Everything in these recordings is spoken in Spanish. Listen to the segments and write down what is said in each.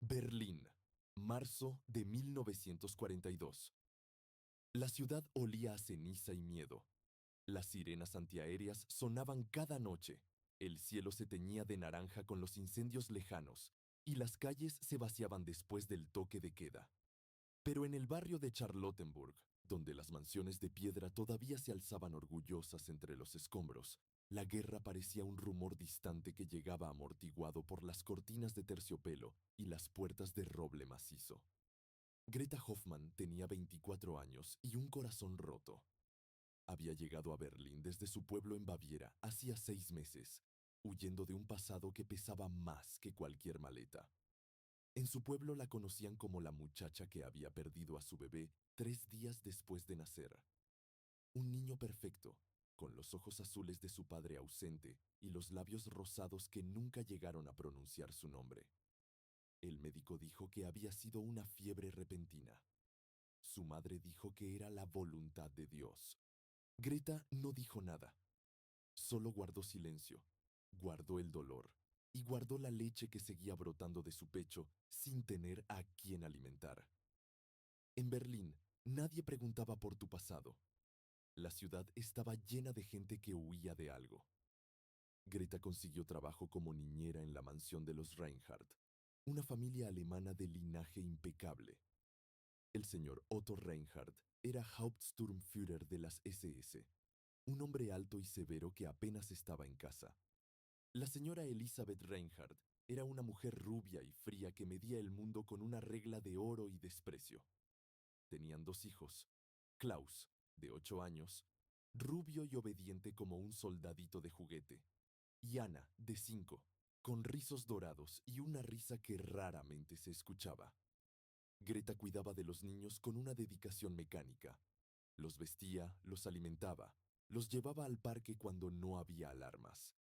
Berlín, marzo de 1942. La ciudad olía a ceniza y miedo. Las sirenas antiaéreas sonaban cada noche, el cielo se teñía de naranja con los incendios lejanos, y las calles se vaciaban después del toque de queda. Pero en el barrio de Charlottenburg, donde las mansiones de piedra todavía se alzaban orgullosas entre los escombros, la guerra parecía un rumor distante que llegaba amortiguado por las cortinas de terciopelo y las puertas de roble macizo. Greta Hoffmann tenía 24 años y un corazón roto. Había llegado a Berlín desde su pueblo en Baviera hacía 6 meses, huyendo de un pasado que pesaba más que cualquier maleta. En su pueblo la conocían como la muchacha que había perdido a su bebé 3 días después de nacer. Un niño perfecto, con los ojos azules de su padre ausente y los labios rosados que nunca llegaron a pronunciar su nombre. El médico dijo que había sido una fiebre repentina. Su madre dijo que era la voluntad de Dios. Greta no dijo nada, solo guardó silencio, guardó el dolor y guardó la leche que seguía brotando de su pecho sin tener a quién alimentar. En Berlín, nadie preguntaba por tu pasado. La ciudad estaba llena de gente que huía de algo. Greta consiguió trabajo como niñera en la mansión de los Reinhardt, una familia alemana de linaje impecable. El señor Otto Reinhardt era Hauptsturmführer de las SS, un hombre alto y severo que apenas estaba en casa. La señora Elisabeth Reinhardt era una mujer rubia y fría que medía el mundo con una regla de oro y desprecio. Tenían 2 hijos, Klaus, de 8 años, rubio y obediente como un soldadito de juguete, y Ana, de 5, con rizos dorados y una risa que raramente se escuchaba. Greta cuidaba de los niños con una dedicación mecánica. Los vestía, los alimentaba, los llevaba al parque cuando no había alarmas.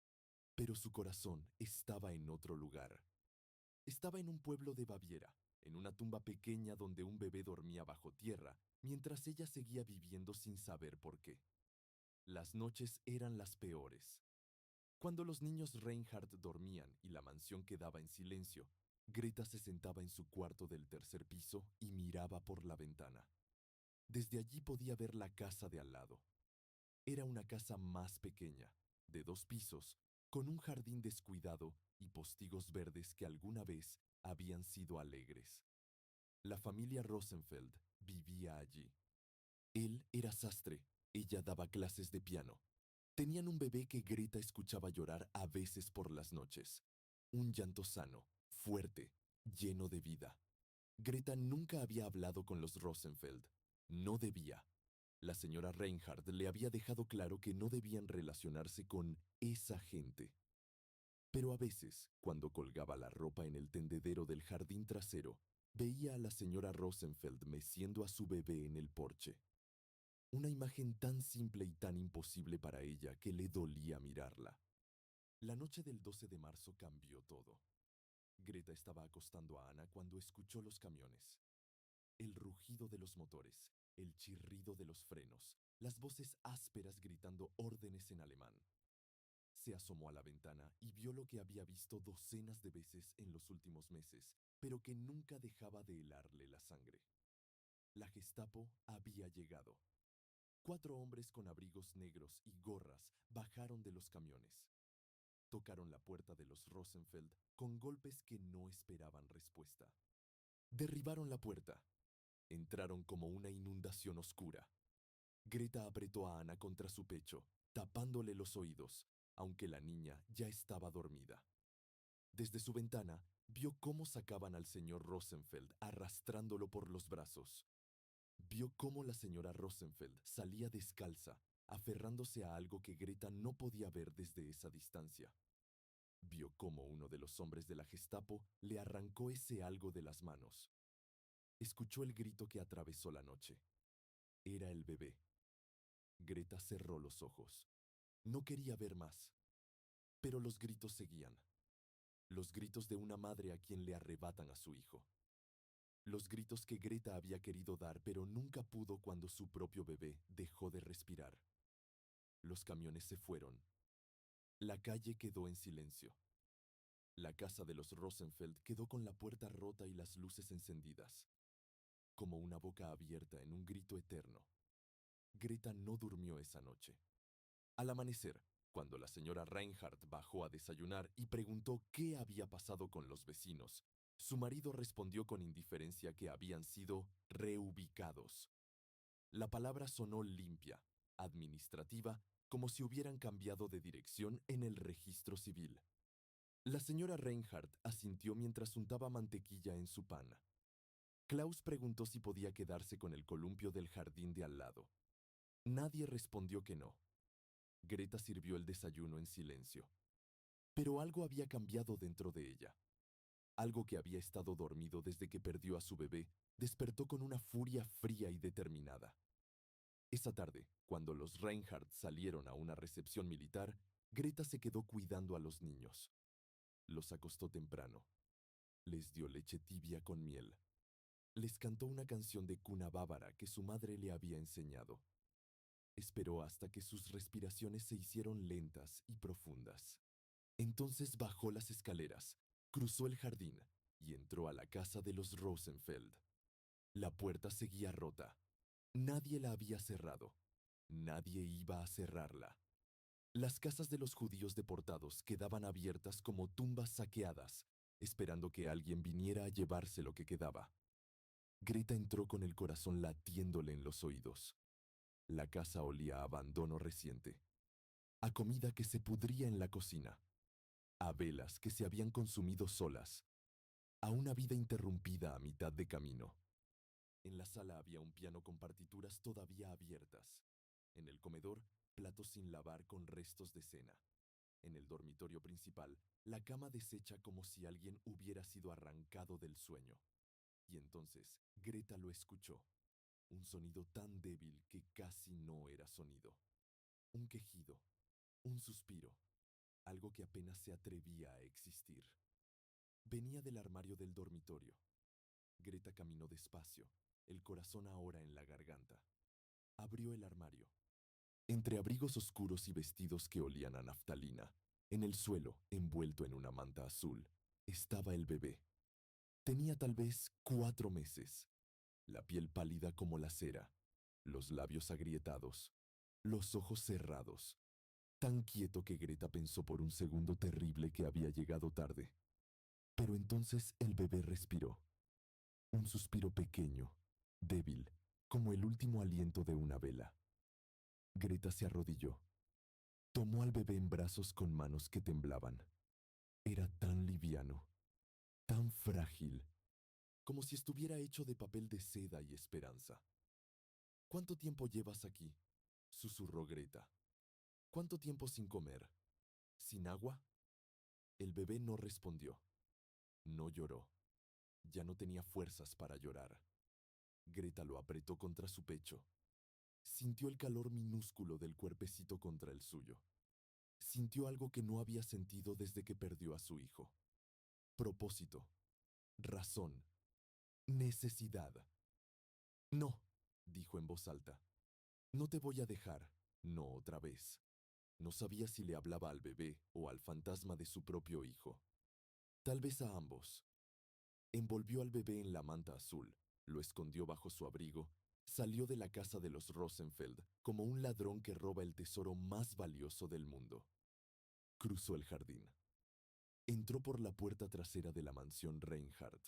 Pero su corazón estaba en otro lugar. Estaba en un pueblo de Baviera, en una tumba pequeña donde un bebé dormía bajo tierra, mientras ella seguía viviendo sin saber por qué. Las noches eran las peores. Cuando los niños Reinhardt dormían y la mansión quedaba en silencio, Greta se sentaba en su cuarto del tercer piso y miraba por la ventana. Desde allí podía ver la casa de al lado. Era una casa más pequeña, de 2 pisos, con un jardín descuidado y postigos verdes que alguna vez habían sido alegres. La familia Rosenfeld vivía allí. Él era sastre, ella daba clases de piano. Tenían un bebé que Greta escuchaba llorar a veces por las noches. Un llanto sano, fuerte, lleno de vida. Greta nunca había hablado con los Rosenfeld. No debía. La señora Reinhardt le había dejado claro que no debían relacionarse con esa gente. Pero a veces, cuando colgaba la ropa en el tendedero del jardín trasero, veía a la señora Rosenfeld meciendo a su bebé en el porche. Una imagen tan simple y tan imposible para ella que le dolía mirarla. La noche del 12 de marzo cambió todo. Greta estaba acostando a Ana cuando escuchó los camiones. El rugido de los motores, el chirrido de los frenos, las voces ásperas gritando órdenes en alemán. Se asomó a la ventana y vio lo que había visto docenas de veces en los últimos meses, pero que nunca dejaba de helarle la sangre. La Gestapo había llegado. 4 hombres con abrigos negros y gorras bajaron de los camiones. Tocaron la puerta de los Rosenfeld con golpes que no esperaban respuesta. Derribaron la puerta. Entraron como una inundación oscura. Greta apretó a Ana contra su pecho, tapándole los oídos, aunque la niña ya estaba dormida. Desde su ventana, vio cómo sacaban al señor Rosenfeld arrastrándolo por los brazos. Vio cómo la señora Rosenfeld salía descalza, aferrándose a algo que Greta no podía ver desde esa distancia. Vio cómo uno de los hombres de la Gestapo le arrancó ese algo de las manos. Escuchó el grito que atravesó la noche. Era el bebé. Greta cerró los ojos. No quería ver más. Pero los gritos seguían. Los gritos de una madre a quien le arrebatan a su hijo. Los gritos que Greta había querido dar pero nunca pudo cuando su propio bebé dejó de respirar. Los camiones se fueron. La calle quedó en silencio. La casa de los Rosenfeld quedó con la puerta rota y las luces encendidas, como una boca abierta en un grito eterno. Greta no durmió esa noche. Al amanecer, cuando la señora Reinhardt bajó a desayunar y preguntó qué había pasado con los vecinos, su marido respondió con indiferencia que habían sido reubicados. La palabra sonó limpia, administrativa, como si hubieran cambiado de dirección en el registro civil. La señora Reinhardt asintió mientras untaba mantequilla en su pan. Klaus preguntó si podía quedarse con el columpio del jardín de al lado. Nadie respondió que no. Greta sirvió el desayuno en silencio. Pero algo había cambiado dentro de ella. Algo que había estado dormido desde que perdió a su bebé, despertó con una furia fría y determinada. Esa tarde, cuando los Reinhardt salieron a una recepción militar, Greta se quedó cuidando a los niños. Los acostó temprano. Les dio leche tibia con miel. Les cantó una canción de cuna bávara que su madre le había enseñado. Esperó hasta que sus respiraciones se hicieron lentas y profundas. Entonces bajó las escaleras, cruzó el jardín y entró a la casa de los Rosenfeld. La puerta seguía rota. Nadie la había cerrado. Nadie iba a cerrarla. Las casas de los judíos deportados quedaban abiertas como tumbas saqueadas, esperando que alguien viniera a llevarse lo que quedaba. Greta entró con el corazón latiéndole en los oídos. La casa olía a abandono reciente, a comida que se pudría en la cocina, a velas que se habían consumido solas, a una vida interrumpida a mitad de camino. En la sala había un piano con partituras todavía abiertas. En el comedor, platos sin lavar con restos de cena. En el dormitorio principal, la cama deshecha como si alguien hubiera sido arrancado del sueño. Y entonces, Greta lo escuchó. Un sonido tan débil que casi no era sonido. Un quejido, un suspiro, algo que apenas se atrevía a existir. Venía del armario del dormitorio. Greta caminó despacio, el corazón ahora en la garganta. Abrió el armario. Entre abrigos oscuros y vestidos que olían a naftalina, en el suelo, envuelto en una manta azul, estaba el bebé. Tenía tal vez 4 meses, la piel pálida como la cera, los labios agrietados, los ojos cerrados, tan quieto que Greta pensó por un segundo terrible que había llegado tarde. Pero entonces el bebé respiró, un suspiro pequeño, débil, como el último aliento de una vela. Greta se arrodilló. Tomó al bebé en brazos con manos que temblaban. Era tan liviano, tan frágil, como si estuviera hecho de papel de seda y esperanza. ¿Cuánto tiempo llevas aquí?, susurró Greta. ¿Cuánto tiempo sin comer? ¿Sin agua? El bebé no respondió. No lloró. Ya no tenía fuerzas para llorar. Greta lo apretó contra su pecho. Sintió el calor minúsculo del cuerpecito contra el suyo. Sintió algo que no había sentido desde que perdió a su hijo. Propósito, razón, necesidad. No, dijo en voz alta. No te voy a dejar, no otra vez. No sabía si le hablaba al bebé o al fantasma de su propio hijo. Tal vez a ambos. Envolvió al bebé en la manta azul, lo escondió bajo su abrigo, salió de la casa de los Rosenfeld como un ladrón que roba el tesoro más valioso del mundo. Cruzó el jardín. Entró por la puerta trasera de la mansión Reinhardt.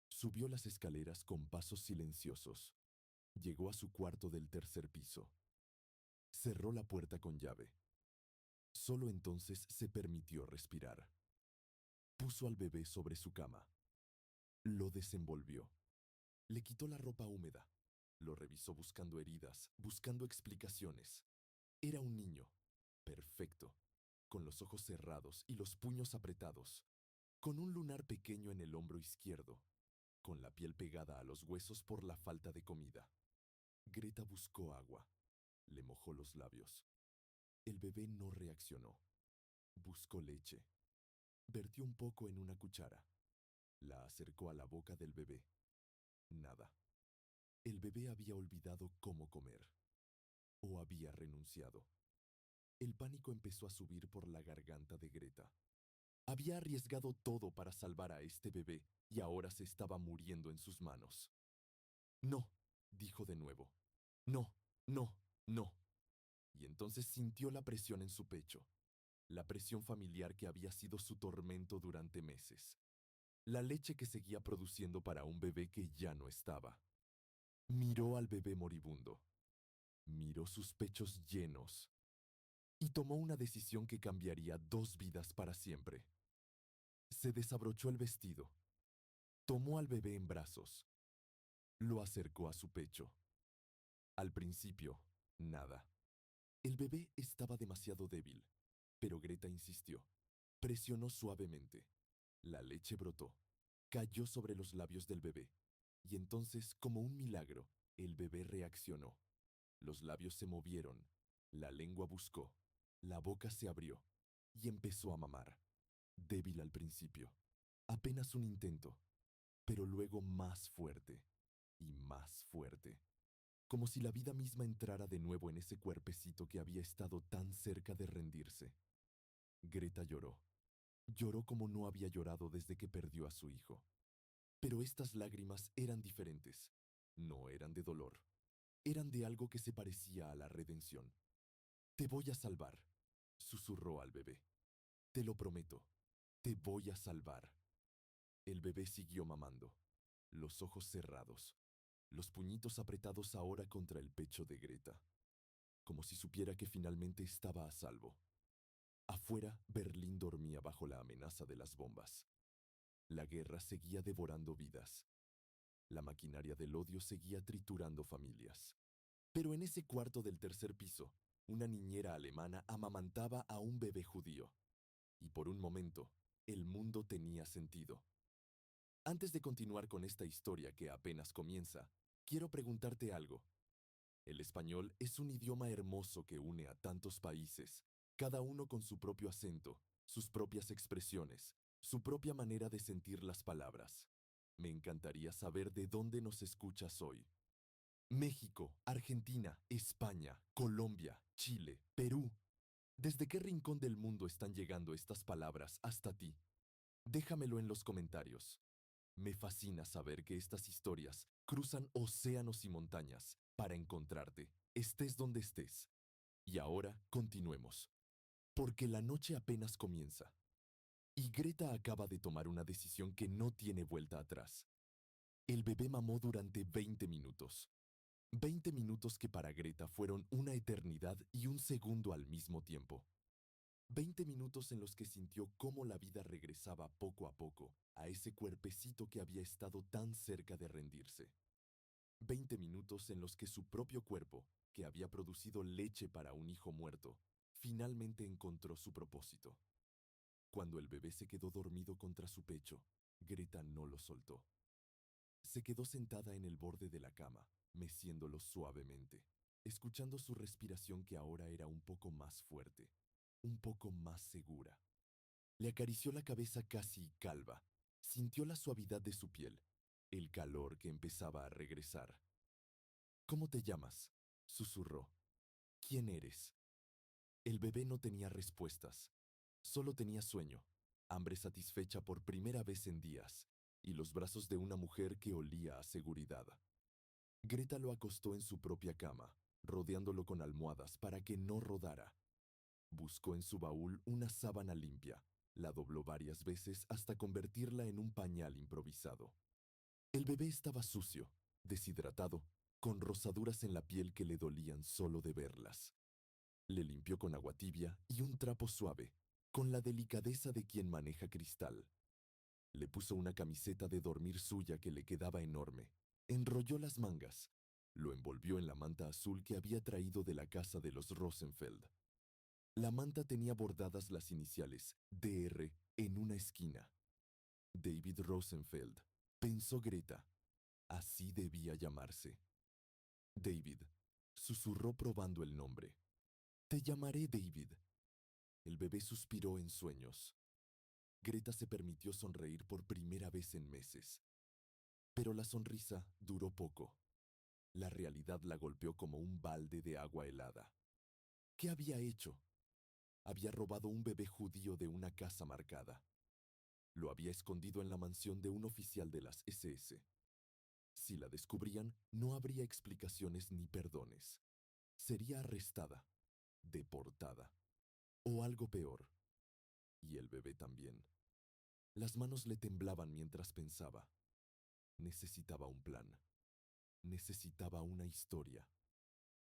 Subió las escaleras con pasos silenciosos. Llegó a su cuarto del tercer piso. Cerró la puerta con llave. Solo entonces se permitió respirar. Puso al bebé sobre su cama. Lo desenvolvió. Le quitó la ropa húmeda. Lo revisó buscando heridas, buscando explicaciones. Era un niño, perfecto, con los ojos cerrados y los puños apretados, con un lunar pequeño en el hombro izquierdo, con la piel pegada a los huesos por la falta de comida. Greta buscó agua. Le mojó los labios. El bebé no reaccionó. Buscó leche. Vertió un poco en una cuchara. La acercó a la boca del bebé. Nada. El bebé había olvidado cómo comer. O había renunciado. El pánico empezó a subir por la garganta de Greta. Había arriesgado todo para salvar a este bebé y ahora se estaba muriendo en sus manos. No, dijo de nuevo. No, no, no. Y entonces sintió la presión en su pecho, la presión familiar que había sido su tormento durante meses, la leche que seguía produciendo para un bebé que ya no estaba. Miró al bebé moribundo, miró sus pechos llenos y tomó una decisión que cambiaría 2 vidas para siempre. Se desabrochó el vestido, tomó al bebé en brazos, lo acercó a su pecho. Al principio, nada. El bebé estaba demasiado débil, pero Greta insistió. Presionó suavemente. La leche brotó, cayó sobre los labios del bebé, y entonces, como un milagro, el bebé reaccionó. Los labios se movieron, la lengua buscó, la boca se abrió, y empezó a mamar. Débil al principio, apenas un intento, pero luego más fuerte y más fuerte, como si la vida misma entrara de nuevo en ese cuerpecito que había estado tan cerca de rendirse. Greta lloró. Lloró como no había llorado desde que perdió a su hijo. Pero estas lágrimas eran diferentes. No eran de dolor. Eran de algo que se parecía a la redención. Te voy a salvar, susurró al bebé. Te lo prometo. Te voy a salvar. El bebé siguió mamando, los ojos cerrados, los puñitos apretados ahora contra el pecho de Greta, como si supiera que finalmente estaba a salvo. Afuera, Berlín dormía bajo la amenaza de las bombas. La guerra seguía devorando vidas. La maquinaria del odio seguía triturando familias. Pero en ese cuarto del tercer piso, una niñera alemana amamantaba a un bebé judío. Y por un momento, el mundo tenía sentido. Antes de continuar con esta historia que apenas comienza, quiero preguntarte algo. El español es un idioma hermoso que une a tantos países, cada uno con su propio acento, sus propias expresiones, su propia manera de sentir las palabras. Me encantaría saber de dónde nos escuchas hoy. México, Argentina, España, Colombia, Chile, Perú. ¿Desde qué rincón del mundo están llegando estas palabras hasta ti? Déjamelo en los comentarios. Me fascina saber que estas historias cruzan océanos y montañas para encontrarte, estés donde estés. Y ahora continuemos, porque la noche apenas comienza. Y Greta acaba de tomar una decisión que no tiene vuelta atrás. El bebé mamó durante 20 minutos. 20 minutos que para Greta fueron una eternidad y un segundo al mismo tiempo. 20 minutos en los que sintió cómo la vida regresaba poco a poco a ese cuerpecito que había estado tan cerca de rendirse. 20 minutos en los que su propio cuerpo, que había producido leche para un hijo muerto, finalmente encontró su propósito. Cuando el bebé se quedó dormido contra su pecho, Greta no lo soltó. Se quedó sentada en el borde de la cama, meciéndolo suavemente, escuchando su respiración que ahora era un poco más fuerte, un poco más segura. Le acarició la cabeza casi calva, sintió la suavidad de su piel, el calor que empezaba a regresar. ¿Cómo te llamas?, susurró. ¿Quién eres? El bebé no tenía respuestas, solo tenía sueño, hambre satisfecha por primera vez en días, y los brazos de una mujer que olía a seguridad. Greta lo acostó en su propia cama, rodeándolo con almohadas para que no rodara. Buscó en su baúl una sábana limpia, la dobló varias veces hasta convertirla en un pañal improvisado. El bebé estaba sucio, deshidratado, con rosaduras en la piel que le dolían solo de verlas. Le limpió con agua tibia y un trapo suave, con la delicadeza de quien maneja cristal. Le puso una camiseta de dormir suya que le quedaba enorme, enrolló las mangas, lo envolvió en la manta azul que había traído de la casa de los Rosenfeld. La manta tenía bordadas las iniciales DR en una esquina. David Rosenfeld, pensó Greta. Así debía llamarse. David, susurró probando el nombre. Te llamaré David. El bebé suspiró en sueños. Greta se permitió sonreír por primera vez en meses. Pero la sonrisa duró poco. La realidad la golpeó como un balde de agua helada. ¿Qué había hecho? Había robado un bebé judío de una casa marcada. Lo había escondido en la mansión de un oficial de las SS. Si la descubrían, no habría explicaciones ni perdones. Sería arrestada, deportada, o algo peor. Y el bebé también. Las manos le temblaban mientras pensaba. Necesitaba un plan. Necesitaba una historia.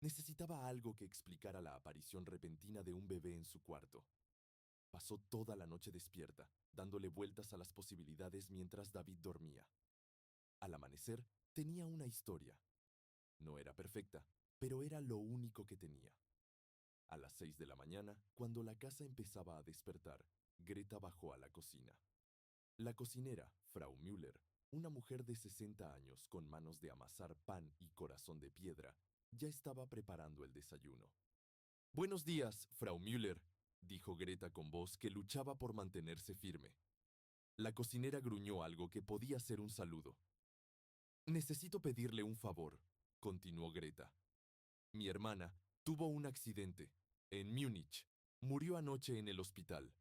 Necesitaba algo que explicara la aparición repentina de un bebé en su cuarto. Pasó toda la noche despierta, dándole vueltas a las posibilidades mientras David dormía. Al amanecer, tenía una historia. No era perfecta, pero era lo único que tenía. A las 6 de la mañana, cuando la casa empezaba a despertar, Greta bajó a la cocina. La cocinera, Frau Müller, una mujer de 60 años con manos de amasar pan y corazón de piedra, ya estaba preparando el desayuno. Buenos días, Frau Müller, dijo Greta con voz que luchaba por mantenerse firme. La cocinera gruñó algo que podía ser un saludo. Necesito pedirle un favor, continuó Greta. Mi hermana tuvo un accidente en Múnich. Murió anoche en el hospital.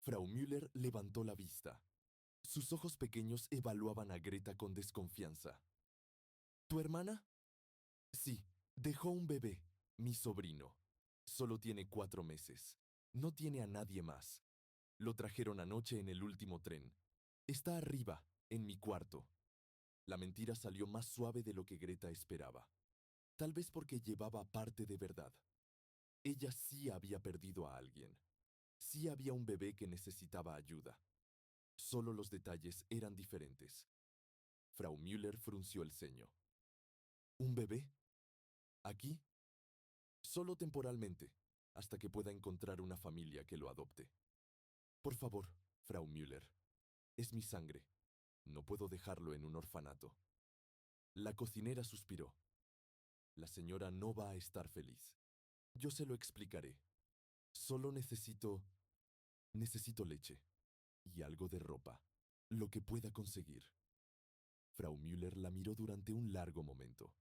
Frau Müller levantó la vista. Sus ojos pequeños evaluaban a Greta con desconfianza. ¿Tu hermana? Sí, dejó un bebé, mi sobrino. Solo tiene 4 meses. No tiene a nadie más. Lo trajeron anoche en el último tren. Está arriba, en mi cuarto. La mentira salió más suave de lo que Greta esperaba. Tal vez porque llevaba parte de verdad. Ella sí había perdido a alguien. Sí había un bebé que necesitaba ayuda. Solo los detalles eran diferentes. Frau Müller frunció el ceño. ¿Un bebé? ¿Aquí? Solo temporalmente, hasta que pueda encontrar una familia que lo adopte. Por favor, Frau Müller. Es mi sangre. No puedo dejarlo en un orfanato. La cocinera suspiró. La señora no va a estar feliz. Yo se lo explicaré. Solo necesito leche y algo de ropa, lo que pueda conseguir. Frau Müller la miró durante un largo momento.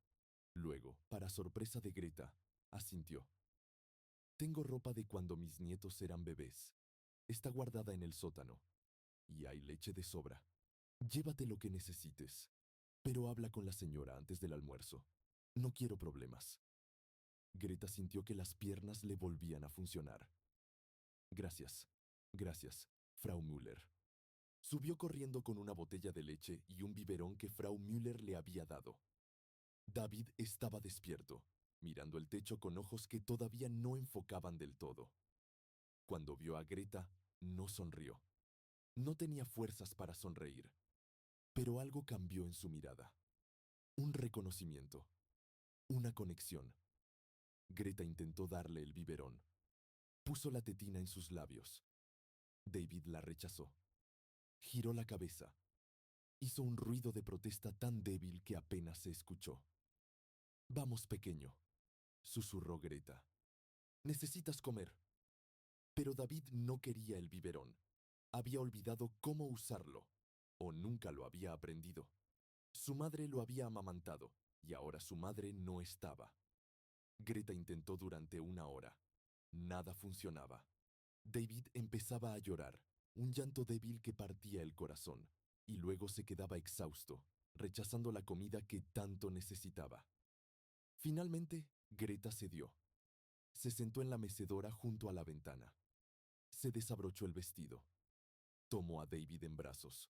Luego, para sorpresa de Greta, asintió. Tengo ropa de cuando mis nietos eran bebés. Está guardada en el sótano. Y hay leche de sobra. Llévate lo que necesites. Pero habla con la señora antes del almuerzo. No quiero problemas. Greta sintió que las piernas le volvían a funcionar. Gracias, gracias, Frau Müller. Subió corriendo con una botella de leche y un biberón que Frau Müller le había dado. David estaba despierto, mirando el techo con ojos que todavía no enfocaban del todo. Cuando vio a Greta, no sonrió. No tenía fuerzas para sonreír. Pero algo cambió en su mirada. Un reconocimiento. Una conexión. Greta intentó darle el biberón. Puso la tetina en sus labios. David la rechazó. Giró la cabeza. Hizo un ruido de protesta tan débil que apenas se escuchó. Vamos, pequeño, susurró Greta. Necesitas comer. Pero David no quería el biberón. Había olvidado cómo usarlo, o nunca lo había aprendido. Su madre lo había amamantado, y ahora su madre no estaba. Greta intentó durante 1 hora. Nada funcionaba. David empezaba a llorar, un llanto débil que partía el corazón, y luego se quedaba exhausto, rechazando la comida que tanto necesitaba. Finalmente, Greta cedió. Se sentó en la mecedora junto a la ventana. Se desabrochó el vestido. Tomó a David en brazos.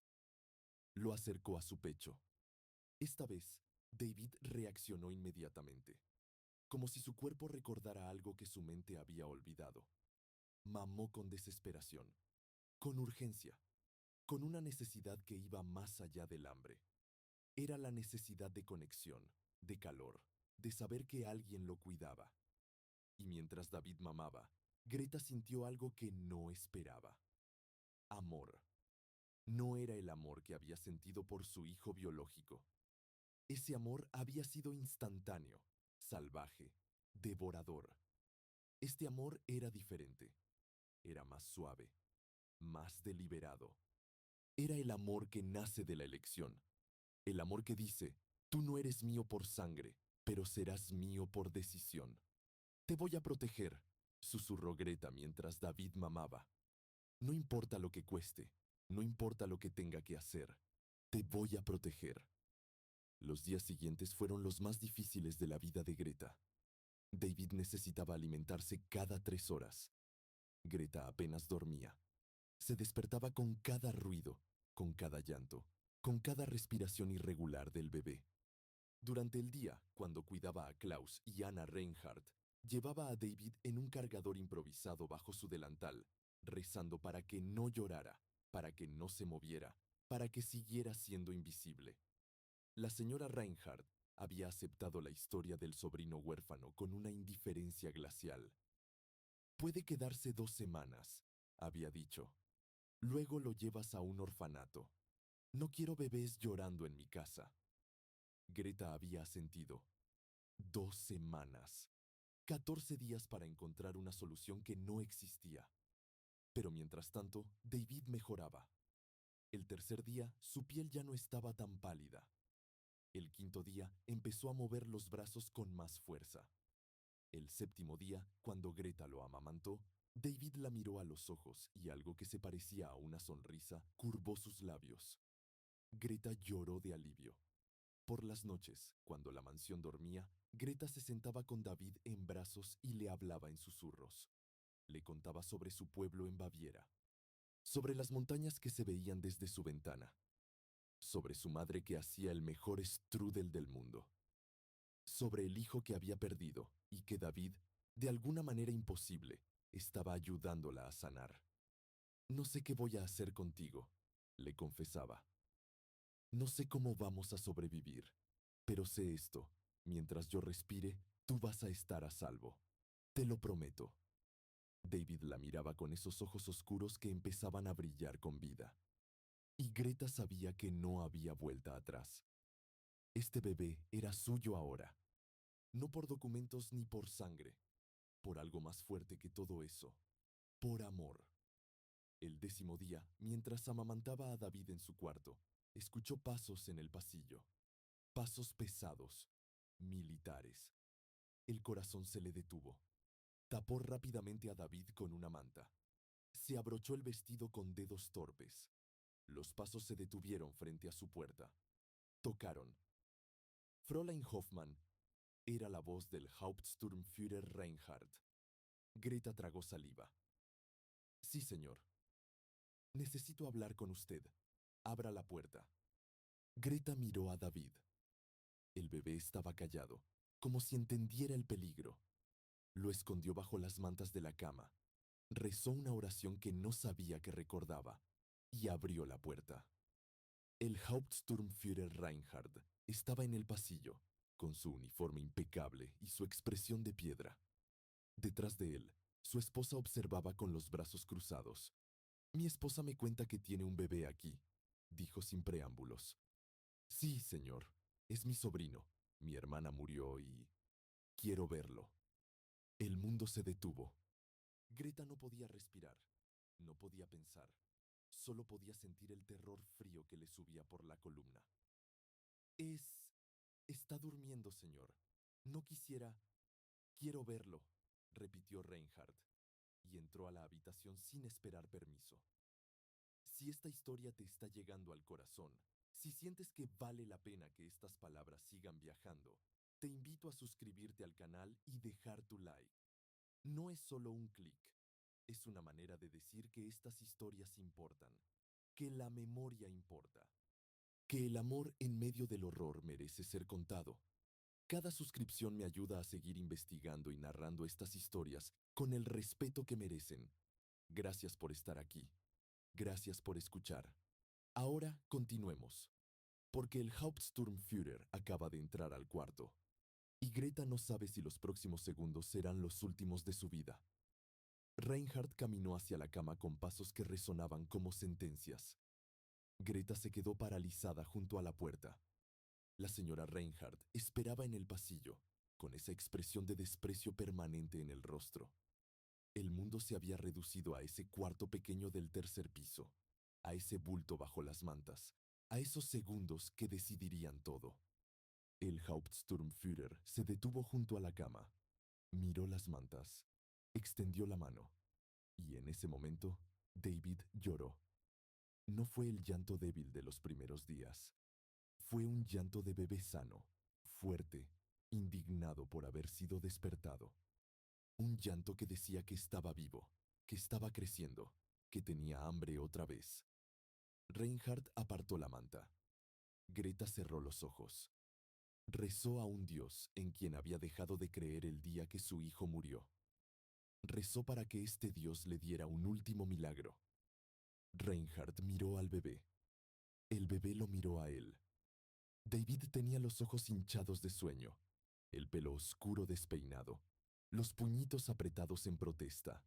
Lo acercó a su pecho. Esta vez, David reaccionó inmediatamente, como si su cuerpo recordara algo que su mente había olvidado. Mamó con desesperación, con urgencia, con una necesidad que iba más allá del hambre. Era la necesidad de conexión, de calor, de saber que alguien lo cuidaba. Y mientras David mamaba, Greta sintió algo que no esperaba. Amor. No era el amor que había sentido por su hijo biológico. Ese amor había sido instantáneo, salvaje, devorador. Este amor era diferente. Era más suave, más deliberado. Era el amor que nace de la elección. El amor que dice, tú no eres mío por sangre, pero serás mío por decisión. Te voy a proteger, susurró Greta mientras David mamaba. No importa lo que cueste, No importa lo que tenga que hacer, te voy a proteger. Los días siguientes fueron los más difíciles de la vida de Greta. David necesitaba alimentarse cada 3 horas. Greta apenas dormía. Se despertaba con cada ruido, con cada llanto, con cada respiración irregular del bebé. Durante el día, cuando cuidaba a Klaus y Anna Reinhardt, llevaba a David en un cargador improvisado bajo su delantal, rezando para que no llorara, para que no se moviera, para que siguiera siendo invisible. La señora Reinhardt había aceptado la historia del sobrino huérfano con una indiferencia glacial. Puede quedarse 2 semanas, había dicho. Luego lo llevas a un orfanato. No quiero bebés llorando en mi casa. Greta había asentido. 2 semanas. 14 días para encontrar una solución que no existía. Pero mientras tanto, David mejoraba. El tercer día, su piel ya no estaba tan pálida. El quinto día, empezó a mover los brazos con más fuerza. El séptimo día, cuando Greta lo amamantó, David la miró a los ojos y algo que se parecía a una sonrisa curvó sus labios. Greta lloró de alivio. Por las noches, cuando la mansión dormía, Greta se sentaba con David en brazos y le hablaba en susurros. Le contaba sobre su pueblo en Baviera, sobre las montañas que se veían desde su ventana, sobre su madre que hacía el mejor strudel del mundo, sobre el hijo que había perdido y que David, de alguna manera imposible, estaba ayudándola a sanar. No sé qué voy a hacer contigo, le confesaba. No sé cómo vamos a sobrevivir, pero sé esto, mientras yo respire, tú vas a estar a salvo. Te lo prometo. David la miraba con esos ojos oscuros que empezaban a brillar con vida. Y Greta sabía que no había vuelta atrás. Este bebé era suyo ahora, no por documentos ni por sangre, por algo más fuerte que todo eso, por amor. El 10.º día, mientras amamantaba a David en su cuarto, escuchó pasos en el pasillo. Pasos pesados, militares. El corazón se le detuvo. Tapó rápidamente a David con una manta. Se abrochó el vestido con dedos torpes. Los pasos se detuvieron frente a su puerta. Tocaron. Fräulein Hoffmann era la voz del Hauptsturmführer Reinhardt. Greta tragó saliva. Sí, señor. Necesito hablar con usted. Abra la puerta. Greta miró a David. El bebé estaba callado, como si entendiera el peligro. Lo escondió bajo las mantas de la cama. Rezó una oración que no sabía que recordaba y abrió la puerta. El Hauptsturmführer Reinhardt estaba en el pasillo, con su uniforme impecable y su expresión de piedra. Detrás de él, su esposa observaba con los brazos cruzados. Mi esposa me cuenta que tiene un bebé aquí, dijo sin preámbulos. Sí, señor, es mi sobrino. Mi hermana murió y quiero verlo. El mundo se detuvo. Greta no podía respirar, no podía pensar, solo podía sentir el terror frío que le subía por la columna. Es... Está durmiendo, señor. No quisiera... Quiero verlo, repitió Reinhardt, y entró a la habitación sin esperar permiso. Si esta historia te está llegando al corazón, si sientes que vale la pena que estas palabras sigan viajando, te invito a suscribirte al canal y dejar tu like. No es solo un clic, es una manera de decir que estas historias importan, que la memoria importa, que el amor en medio del horror merece ser contado. Cada suscripción me ayuda a seguir investigando y narrando estas historias con el respeto que merecen. Gracias por estar aquí. Gracias por escuchar. Ahora continuemos, porque el Hauptsturmführer acaba de entrar al cuarto, y Greta no sabe si los próximos segundos serán los últimos de su vida. Reinhardt caminó hacia la cama con pasos que resonaban como sentencias. Greta se quedó paralizada junto a la puerta. La señora Reinhardt esperaba en el pasillo, con esa expresión de desprecio permanente en el rostro. El mundo se había reducido a ese cuarto pequeño del tercer piso, a ese bulto bajo las mantas, a esos segundos que decidirían todo. El Hauptsturmführer se detuvo junto a la cama, miró las mantas, extendió la mano, y en ese momento David lloró. No fue el llanto débil de los primeros días. Fue un llanto de bebé sano, fuerte, indignado por haber sido despertado. Un llanto que decía que estaba vivo, que estaba creciendo, que tenía hambre otra vez. Reinhard apartó la manta. Greta cerró los ojos. Rezó a un Dios en quien había dejado de creer el día que su hijo murió. Rezó para que este Dios le diera un último milagro. Reinhard miró al bebé. El bebé lo miró a él. David tenía los ojos hinchados de sueño, el pelo oscuro despeinado, los puñitos apretados en protesta.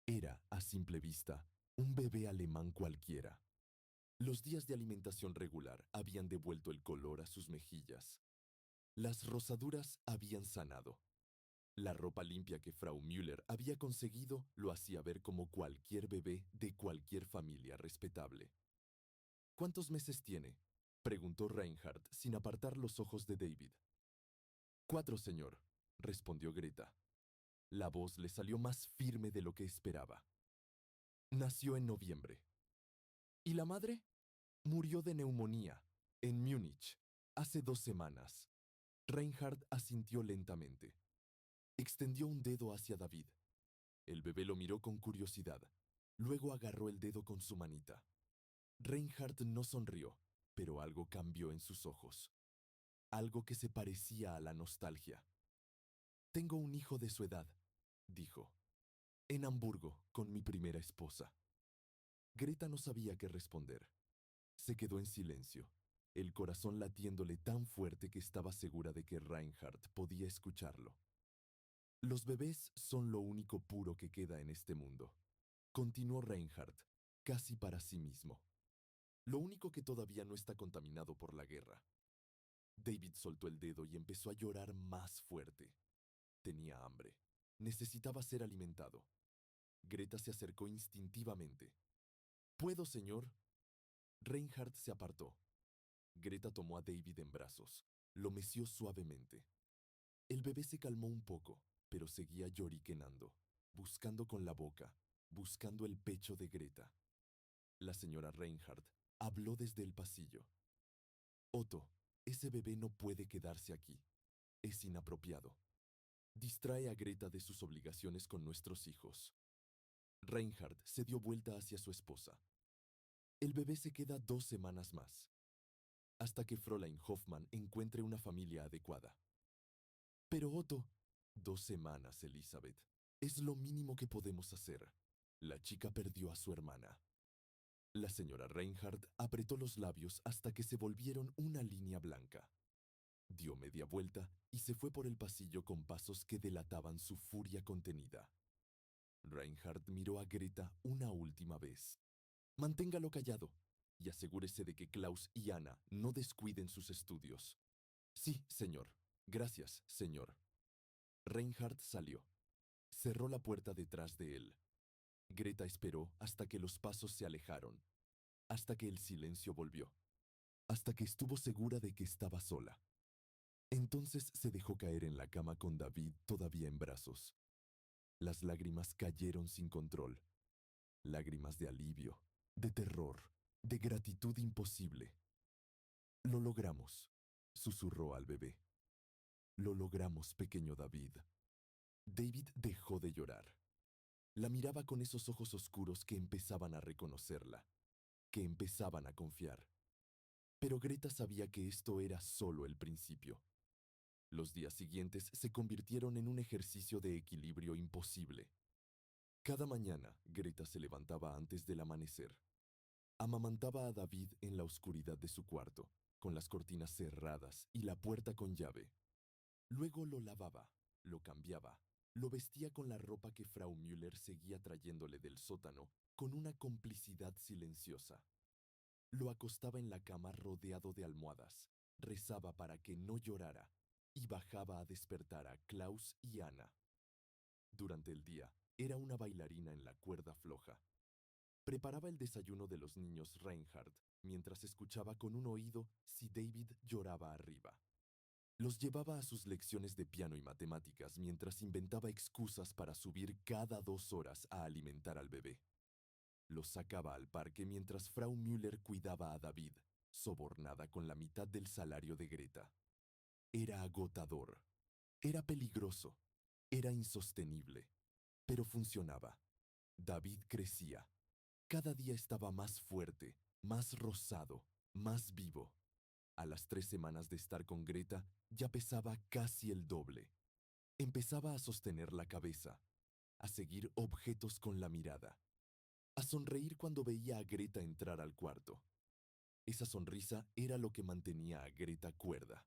Era, a simple vista, un bebé alemán cualquiera. Los días de alimentación regular habían devuelto el color a sus mejillas. Las rosaduras habían sanado. La ropa limpia que Frau Müller había conseguido lo hacía ver como cualquier bebé de cualquier familia respetable. ¿Cuántos meses tiene?, preguntó Reinhard sin apartar los ojos de David. 4, señor, respondió Greta. La voz le salió más firme de lo que esperaba. Nació en noviembre. ¿Y la madre? Murió de neumonía, en Múnich, hace 2 semanas. Reinhard asintió lentamente. Extendió un dedo hacia David. El bebé lo miró con curiosidad. Luego agarró el dedo con su manita. Reinhard no sonrió, pero algo cambió en sus ojos. Algo que se parecía a la nostalgia. Tengo un hijo de su edad, dijo. En Hamburgo, con mi primera esposa. Greta no sabía qué responder. Se quedó en silencio, el corazón latiéndole tan fuerte que estaba segura de que Reinhard podía escucharlo. Los bebés son lo único puro que queda en este mundo, continuó Reinhard, casi para sí mismo. Lo único que todavía no está contaminado por la guerra. David soltó el dedo y empezó a llorar más fuerte. Tenía hambre. Necesitaba ser alimentado. Greta se acercó instintivamente. ¿Puedo, señor? Reinhard se apartó. Greta tomó a David en brazos. Lo meció suavemente. El bebé se calmó un poco, pero seguía lloriquenando, buscando con la boca, buscando el pecho de Greta. La señora Reinhard habló desde el pasillo. Otto, ese bebé no puede quedarse aquí. Es inapropiado. Distrae a Greta de sus obligaciones con nuestros hijos. Reinhard se dio vuelta hacia su esposa. El bebé se queda 2 semanas más, hasta que Fräulein Hoffmann encuentre una familia adecuada. Pero Otto, 2 semanas, Elizabeth. Es lo mínimo que podemos hacer. La chica perdió a su hermana. La señora Reinhard apretó los labios hasta que se volvieron una línea blanca. Dio media vuelta y se fue por el pasillo con pasos que delataban su furia contenida. Reinhard miró a Greta una última vez. Manténgalo callado y asegúrese de que Klaus y Anna no descuiden sus estudios. Sí, señor. Gracias, señor. Reinhard salió. Cerró la puerta detrás de él. Greta esperó hasta que los pasos se alejaron, hasta que el silencio volvió, hasta que estuvo segura de que estaba sola. Entonces se dejó caer en la cama con David todavía en brazos. Las lágrimas cayeron sin control. Lágrimas de alivio, de terror, de gratitud imposible. Lo logramos, susurró al bebé. Lo logramos, pequeño David. David dejó de llorar. La miraba con esos ojos oscuros que empezaban a reconocerla, que empezaban a confiar. Pero Greta sabía que esto era solo el principio. Los días siguientes se convirtieron en un ejercicio de equilibrio imposible. Cada mañana, Greta se levantaba antes del amanecer. Amamantaba a David en la oscuridad de su cuarto, con las cortinas cerradas y la puerta con llave. Luego lo lavaba, lo cambiaba, lo vestía con la ropa que Frau Müller seguía trayéndole del sótano con una complicidad silenciosa. Lo acostaba en la cama rodeado de almohadas, rezaba para que no llorara y bajaba a despertar a Klaus y Anna. Durante el día, era una bailarina en la cuerda floja. Preparaba el desayuno de los niños Reinhard mientras escuchaba con un oído si David lloraba arriba. Los llevaba a sus lecciones de piano y matemáticas mientras inventaba excusas para subir cada 2 horas a alimentar al bebé. Los sacaba al parque mientras Frau Müller cuidaba a David, sobornada con la mitad del salario de Greta. Era agotador, era peligroso, era insostenible, pero funcionaba. David crecía. Cada día estaba más fuerte, más rosado, más vivo. A las 3 semanas de estar con Greta, ya pesaba casi el doble. Empezaba a sostener la cabeza, a seguir objetos con la mirada, a sonreír cuando veía a Greta entrar al cuarto. Esa sonrisa era lo que mantenía a Greta cuerda.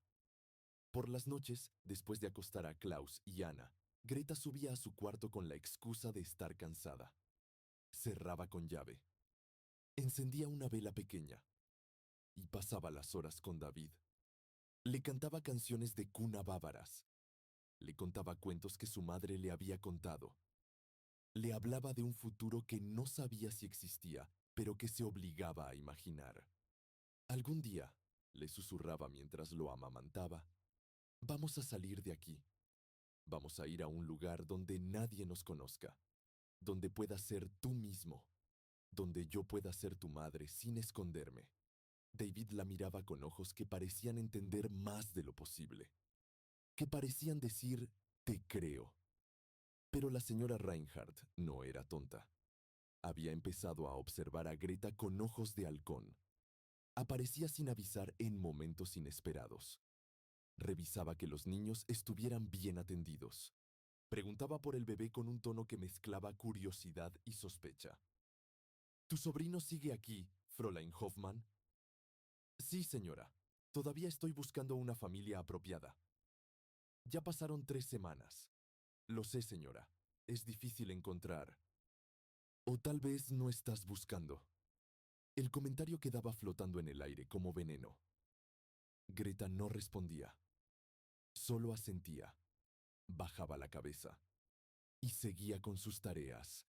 Por las noches, después de acostar a Klaus y Anna, Greta subía a su cuarto con la excusa de estar cansada. Cerraba con llave. Encendía una vela pequeña y pasaba las horas con David. Le cantaba canciones de cuna bávaras. Le contaba cuentos que su madre le había contado. Le hablaba de un futuro que no sabía si existía, pero que se obligaba a imaginar. Algún día, le susurraba mientras lo amamantaba, vamos a salir de aquí. Vamos a ir a un lugar donde nadie nos conozca, donde puedas ser tú mismo, donde yo pueda ser tu madre sin esconderme. David la miraba con ojos que parecían entender más de lo posible, que parecían decir, te creo. Pero la señora Reinhardt no era tonta. Había empezado a observar a Greta con ojos de halcón. Aparecía sin avisar en momentos inesperados. Revisaba que los niños estuvieran bien atendidos. Preguntaba por el bebé con un tono que mezclaba curiosidad y sospecha. ¿Tu sobrino sigue aquí, Fräulein Hoffmann? Sí, señora. Todavía estoy buscando una familia apropiada. Ya pasaron 3 semanas. Lo sé, señora. Es difícil encontrar. O tal vez no estás buscando. El comentario quedaba flotando en el aire como veneno. Greta no respondía. Solo asentía. Bajaba la cabeza. Y seguía con sus tareas.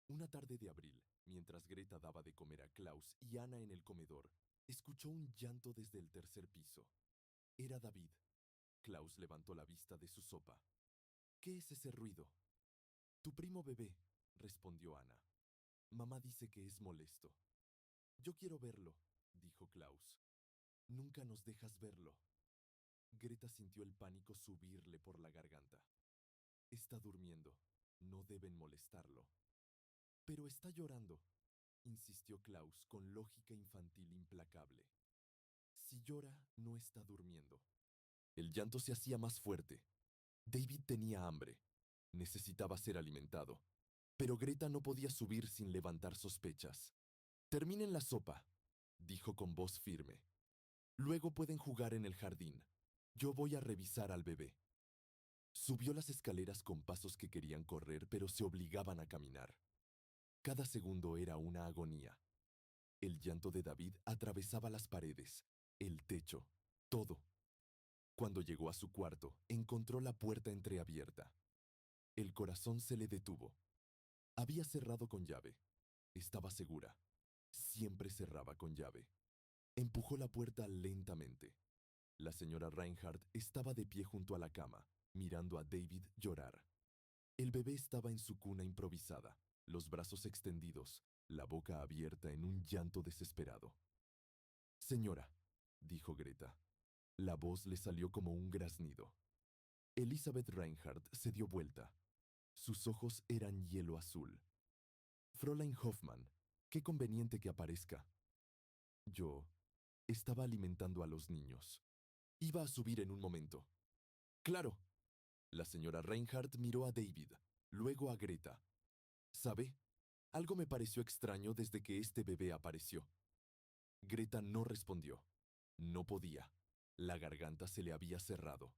Una tarde de abril, mientras Greta daba de comer a Klaus y Anna en el comedor, escuchó un llanto desde el tercer piso. Era David. Klaus levantó la vista de su sopa. ¿Qué es ese ruido? Tu primo bebé, respondió Anna. Mamá dice que es molesto. Yo quiero verlo, dijo Klaus. Nunca nos dejas verlo. Greta sintió el pánico subirle por la garganta. Está durmiendo. No deben molestarlo. Pero está llorando, insistió Klaus con lógica infantil implacable. Si llora, no está durmiendo. El llanto se hacía más fuerte. David tenía hambre. Necesitaba ser alimentado. Pero Greta no podía subir sin levantar sospechas. Terminen la sopa, dijo con voz firme. Luego pueden jugar en el jardín. Yo voy a revisar al bebé. Subió las escaleras con pasos que querían correr, pero se obligaban a caminar. Cada segundo era una agonía. El llanto de David atravesaba las paredes, el techo, todo. Cuando llegó a su cuarto, encontró la puerta entreabierta. El corazón se le detuvo. Había cerrado con llave. Estaba segura. Siempre cerraba con llave. Empujó la puerta lentamente. La señora Reinhardt estaba de pie junto a la cama, mirando a David llorar. El bebé estaba en su cuna improvisada, los brazos extendidos, la boca abierta en un llanto desesperado. Señora, dijo Greta. La voz le salió como un graznido. Elizabeth Reinhardt se dio vuelta. Sus ojos eran hielo azul. Fräulein Hoffmann, qué conveniente que aparezca. Yo estaba alimentando a los niños. Iba a subir en un momento. ¡Claro! La señora Reinhardt miró a David, luego a Greta. ¿Sabe? Algo me pareció extraño desde que este bebé apareció. Greta no respondió. No podía. La garganta se le había cerrado.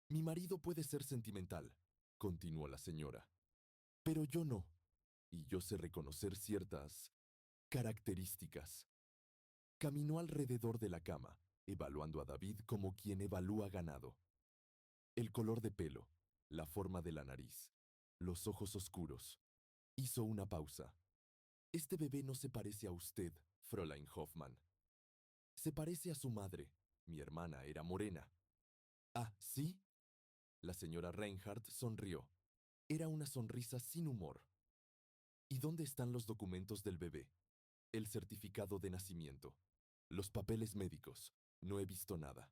Mi marido puede ser sentimental, continuó la señora. Pero yo no. Y yo sé reconocer ciertas características. Caminó alrededor de la cama, evaluando a David como quien evalúa ganado. El color de pelo, la forma de la nariz, los ojos oscuros. Hizo una pausa. Este bebé no se parece a usted, Fräulein Hoffmann. Se parece a su madre. Mi hermana era morena. Ah, ¿sí? La señora Reinhardt sonrió. Era una sonrisa sin humor. ¿Y dónde están los documentos del bebé? El certificado de nacimiento, los papeles médicos. No he visto nada.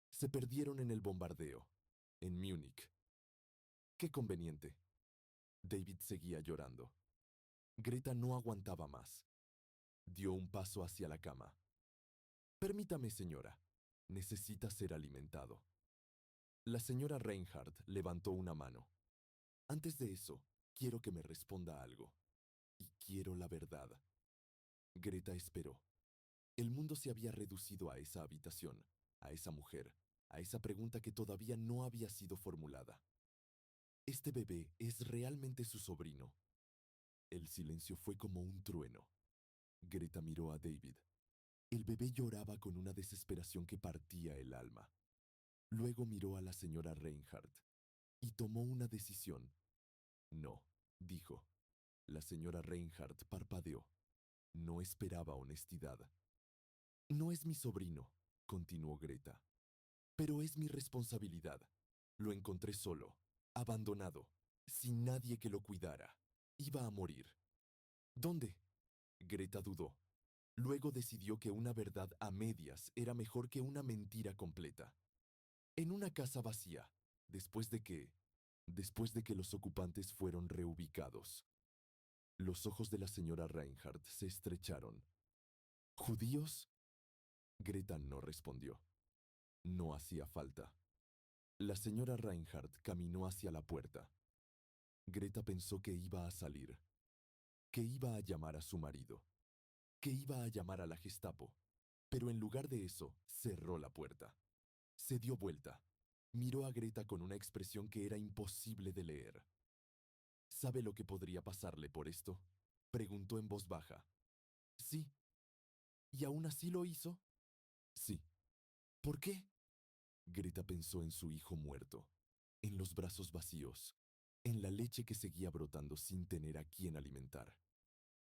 Se perdieron en el bombardeo, en Múnich. Qué conveniente. David seguía llorando. Greta no aguantaba más. Dio un paso hacia la cama. Permítame, señora. Necesita ser alimentado. La señora Reinhardt levantó una mano. Antes de eso, quiero que me responda algo. Y quiero la verdad. Greta esperó. El mundo se había reducido a esa habitación, a esa mujer, a esa pregunta que todavía no había sido formulada. ¿Este bebé es realmente su sobrino? El silencio fue como un trueno. Greta miró a David. El bebé lloraba con una desesperación que partía el alma. Luego miró a la señora Reinhardt y tomó una decisión. No, dijo. La señora Reinhardt parpadeó. No esperaba honestidad. No es mi sobrino, continuó Greta, pero es mi responsabilidad. Lo encontré solo, abandonado, sin nadie que lo cuidara. Iba a morir. ¿Dónde? Greta dudó. Luego decidió que una verdad a medias era mejor que una mentira completa. En una casa vacía, después de que los ocupantes fueron reubicados. Los ojos de la señora Reinhardt se estrecharon. ¿Judíos? Greta no respondió. No hacía falta. La señora Reinhardt caminó hacia la puerta. Greta pensó que iba a salir, que iba a llamar a su marido, que iba a llamar a la Gestapo, pero en lugar de eso, cerró la puerta. Se dio vuelta. Miró a Greta con una expresión que era imposible de leer. ¿Sabe lo que podría pasarle por esto? Preguntó en voz baja. Sí. ¿Y aún así lo hizo? Sí. ¿Por qué? Greta pensó en su hijo muerto, en los brazos vacíos, en la leche que seguía brotando sin tener a quién alimentar,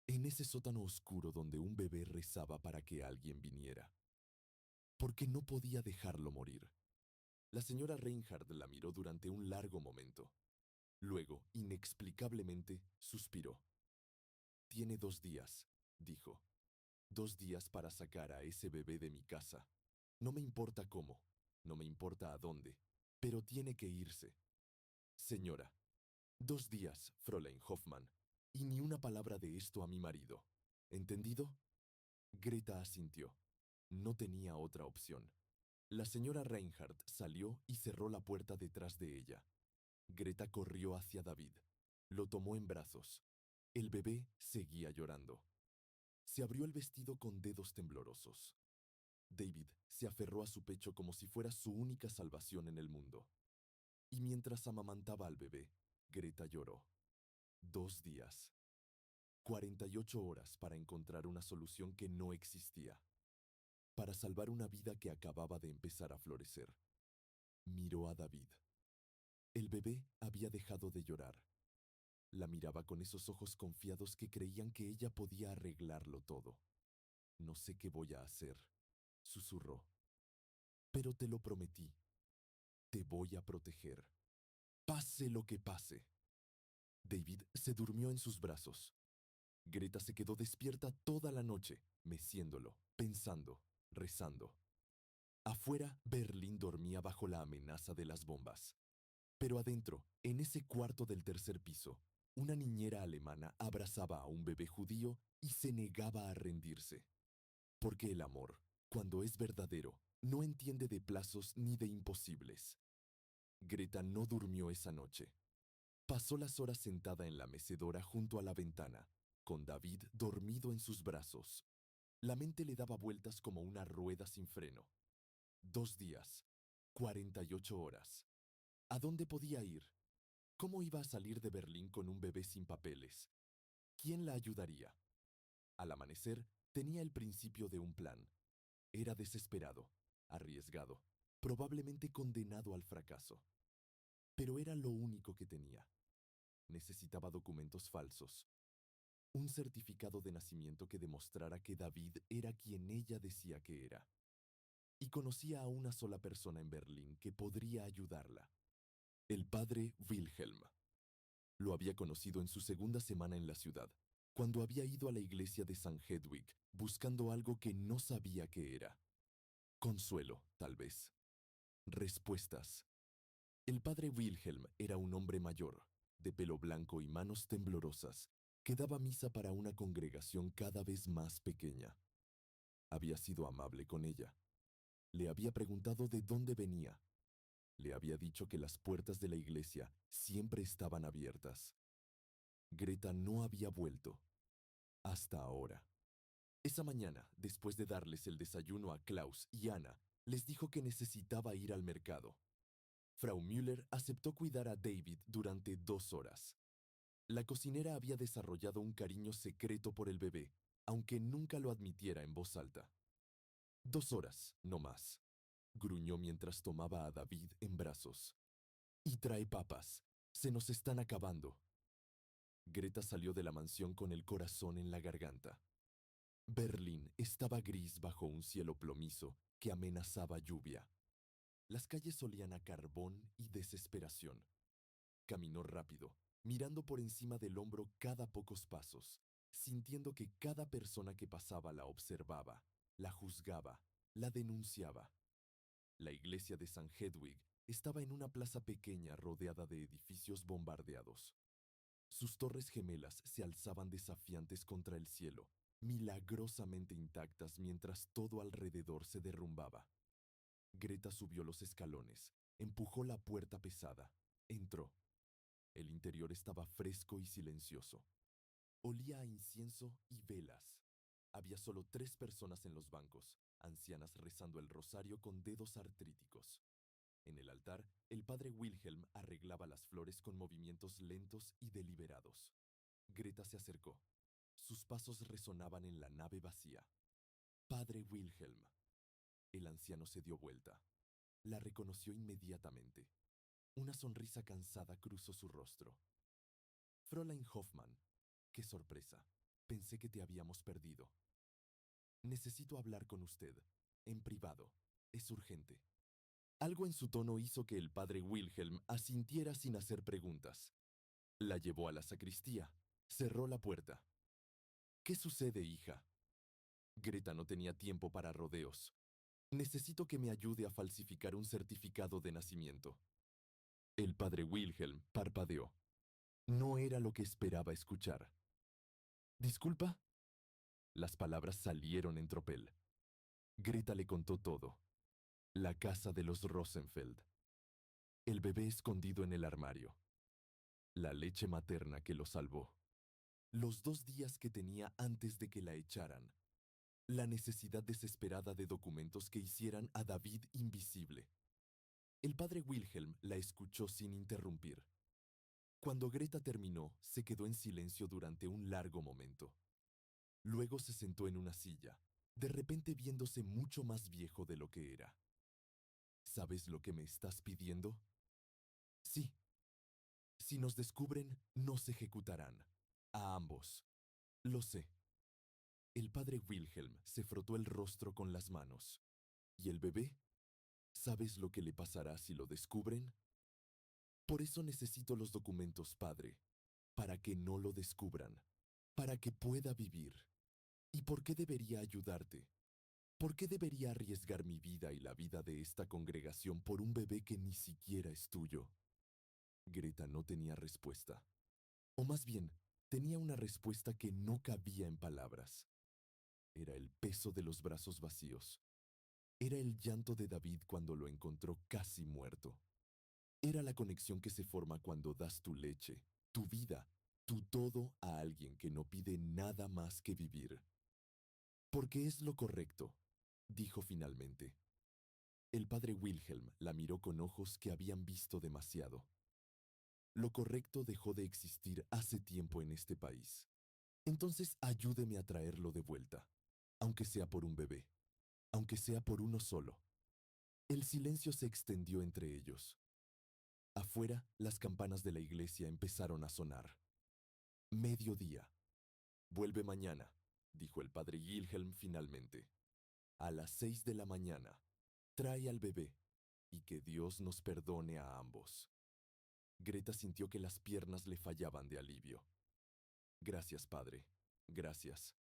en ese sótano oscuro donde un bebé rezaba para que alguien viniera. Porque no podía dejarlo morir. La señora Reinhardt la miró durante un largo momento. Luego, inexplicablemente, suspiró. Tiene 2 días, dijo. 2 días para sacar a ese bebé de mi casa. No me importa cómo, no me importa a dónde, pero tiene que irse. Señora, 2 días, Fräulein Hoffmann, y ni una palabra de esto a mi marido. ¿Entendido? Greta asintió. No tenía otra opción. La señora Reinhardt salió y cerró la puerta detrás de ella. Greta corrió hacia David. Lo tomó en brazos. El bebé seguía llorando. Se abrió el vestido con dedos temblorosos. David se aferró a su pecho como si fuera su única salvación en el mundo. Y mientras amamantaba al bebé, Greta lloró. 2 días. 48 horas para encontrar una solución que no existía. Para salvar una vida que acababa de empezar a florecer. Miró a David. El bebé había dejado de llorar. La miraba con esos ojos confiados que creían que ella podía arreglarlo todo. No sé qué voy a hacer, susurró. Pero te lo prometí. Te voy a proteger. Pase lo que pase. David se durmió en sus brazos. Greta se quedó despierta toda la noche, meciéndolo, pensando, rezando. Afuera, Berlín dormía bajo la amenaza de las bombas. Pero adentro, en ese cuarto del tercer piso, una niñera alemana abrazaba a un bebé judío y se negaba a rendirse. Porque el amor, cuando es verdadero, no entiende de plazos ni de imposibles. Greta no durmió esa noche. Pasó las horas sentada en la mecedora junto a la ventana, con David dormido en sus brazos. La mente le daba vueltas como una rueda sin freno. 2 días, 48 horas. ¿A dónde podía ir? ¿Cómo iba a salir de Berlín con un bebé sin papeles? ¿Quién la ayudaría? Al amanecer, tenía el principio de un plan. Era desesperado, arriesgado, probablemente condenado al fracaso. Pero era lo único que tenía. Necesitaba documentos falsos. Un certificado de nacimiento que demostrara que David era quien ella decía que era. Y conocía a una sola persona en Berlín que podría ayudarla. El padre Wilhelm. Lo había conocido en su segunda semana en la ciudad, cuando había ido a la iglesia de San Hedwig buscando algo que no sabía qué era. Consuelo, tal vez. Respuestas. El padre Wilhelm era un hombre mayor, de pelo blanco y manos temblorosas, que daba misa para una congregación cada vez más pequeña. Había sido amable con ella. Le había preguntado de dónde venía. Le había dicho que las puertas de la iglesia siempre estaban abiertas. Greta no había vuelto. Hasta ahora. Esa mañana, después de darles el desayuno a Klaus y Anna, les dijo que necesitaba ir al mercado. Frau Müller aceptó cuidar a David durante 2 horas. La cocinera había desarrollado un cariño secreto por el bebé, aunque nunca lo admitiera en voz alta. 2 horas, no más, gruñó mientras tomaba a David en brazos. Y trae papas, se nos están acabando. Greta salió de la mansión con el corazón en la garganta. Berlín estaba gris bajo un cielo plomizo que amenazaba lluvia. Las calles olían a carbón y desesperación. Caminó rápido, mirando por encima del hombro cada pocos pasos, sintiendo que cada persona que pasaba la observaba, la juzgaba, la denunciaba. La iglesia de San Hedwig estaba en una plaza pequeña rodeada de edificios bombardeados. Sus torres gemelas se alzaban desafiantes contra el cielo, milagrosamente intactas mientras todo alrededor se derrumbaba. Greta subió los escalones, empujó la puerta pesada, entró. El interior estaba fresco y silencioso. Olía a incienso y velas. Había solo 3 personas en los bancos, ancianas rezando el rosario con dedos artríticos. En el altar, el padre Wilhelm arreglaba las flores con movimientos lentos y deliberados. Greta se acercó. Sus pasos resonaban en la nave vacía. Padre Wilhelm. El anciano se dio vuelta. La reconoció inmediatamente. Una sonrisa cansada cruzó su rostro. Fräulein Hoffmann, qué sorpresa. Pensé que te habíamos perdido. Necesito hablar con usted, en privado. Es urgente. Algo en su tono hizo que el padre Wilhelm asintiera sin hacer preguntas. La llevó a la sacristía. Cerró la puerta. ¿Qué sucede, hija? Greta no tenía tiempo para rodeos. Necesito que me ayude a falsificar un certificado de nacimiento. El padre Wilhelm parpadeó. No era lo que esperaba escuchar. ¿Disculpa? Las palabras salieron en tropel. Greta le contó todo. La casa de los Rosenfeld. El bebé escondido en el armario. La leche materna que lo salvó. Los 2 días que tenía antes de que la echaran. La necesidad desesperada de documentos que hicieran a David invisible. El padre Wilhelm la escuchó sin interrumpir. Cuando Greta terminó, se quedó en silencio durante un largo momento. Luego se sentó en una silla, de repente viéndose mucho más viejo de lo que era. ¿Sabes lo que me estás pidiendo? Sí. Si nos descubren, nos ejecutarán. A ambos. Lo sé. El padre Wilhelm se frotó el rostro con las manos. ¿Y el bebé? ¿Sabes lo que le pasará si lo descubren? Por eso necesito los documentos, padre, para que no lo descubran, para que pueda vivir. ¿Y por qué debería ayudarte? ¿Por qué debería arriesgar mi vida y la vida de esta congregación por un bebé que ni siquiera es tuyo? Greta no tenía respuesta. O más bien, tenía una respuesta que no cabía en palabras. Era el peso de los brazos vacíos. Era el llanto de David cuando lo encontró casi muerto. Era la conexión que se forma cuando das tu leche, tu vida, tu todo a alguien que no pide nada más que vivir. Porque es lo correcto, dijo finalmente. El padre Wilhelm la miró con ojos que habían visto demasiado. Lo correcto dejó de existir hace tiempo en este país. Entonces ayúdeme a traerlo de vuelta, aunque sea por un bebé, aunque sea por uno solo. El silencio se extendió entre ellos. Afuera, las campanas de la iglesia empezaron a sonar. Mediodía. Vuelve mañana, dijo el padre Wilhelm finalmente. A las 6 de la mañana. Trae al bebé, y que Dios nos perdone a ambos. Greta sintió que las piernas le fallaban de alivio. Gracias, padre. Gracias.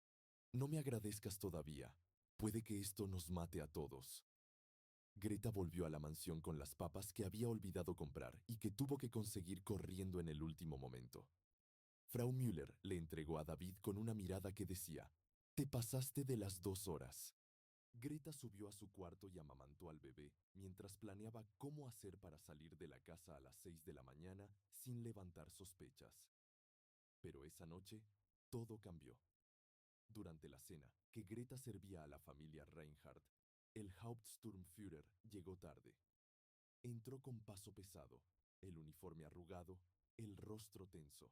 No me agradezcas todavía. Puede que esto nos mate a todos. Greta volvió a la mansión con las papas que había olvidado comprar y que tuvo que conseguir corriendo en el último momento. Frau Müller le entregó a David con una mirada que decía: «Te pasaste de las 2 horas». Greta subió a su cuarto y amamantó al bebé mientras planeaba cómo hacer para salir de la casa a las 6 de la mañana sin levantar sospechas. Pero esa noche, todo cambió. Durante la cena que Greta servía a la familia Reinhardt, el Hauptsturmführer llegó tarde. Entró con paso pesado, el uniforme arrugado, el rostro tenso.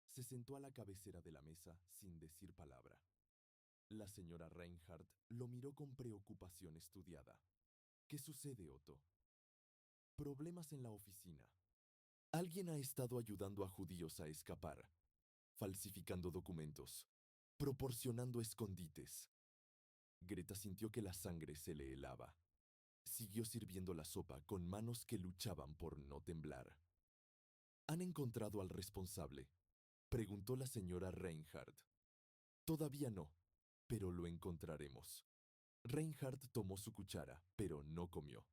Se sentó a la cabecera de la mesa sin decir palabra. La señora Reinhardt lo miró con preocupación estudiada. ¿Qué sucede, Otto? Problemas en la oficina. Alguien ha estado ayudando a judíos a escapar, falsificando documentos, proporcionando escondites. Greta sintió que la sangre se le helaba. Siguió sirviendo la sopa con manos que luchaban por no temblar. ¿Han encontrado al responsable?, preguntó la señora Reinhardt. Todavía no, pero lo encontraremos. Reinhardt tomó su cuchara, pero no comió.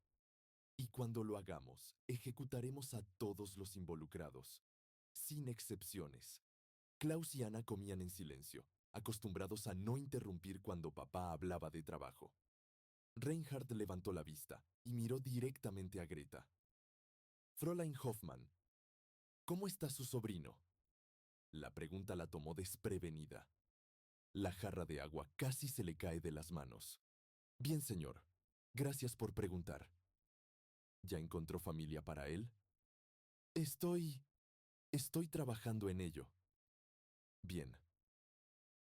Y cuando lo hagamos, ejecutaremos a todos los involucrados, sin excepciones. Klaus y Anna comían en silencio, acostumbrados a no interrumpir cuando papá hablaba de trabajo. Reinhardt levantó la vista y miró directamente a Greta. Fräulein Hoffmann, ¿cómo está su sobrino? La pregunta la tomó desprevenida. La jarra de agua casi se le cae de las manos. Bien, señor. Gracias por preguntar. ¿Ya encontró familia para él? Estoy trabajando en ello. Bien.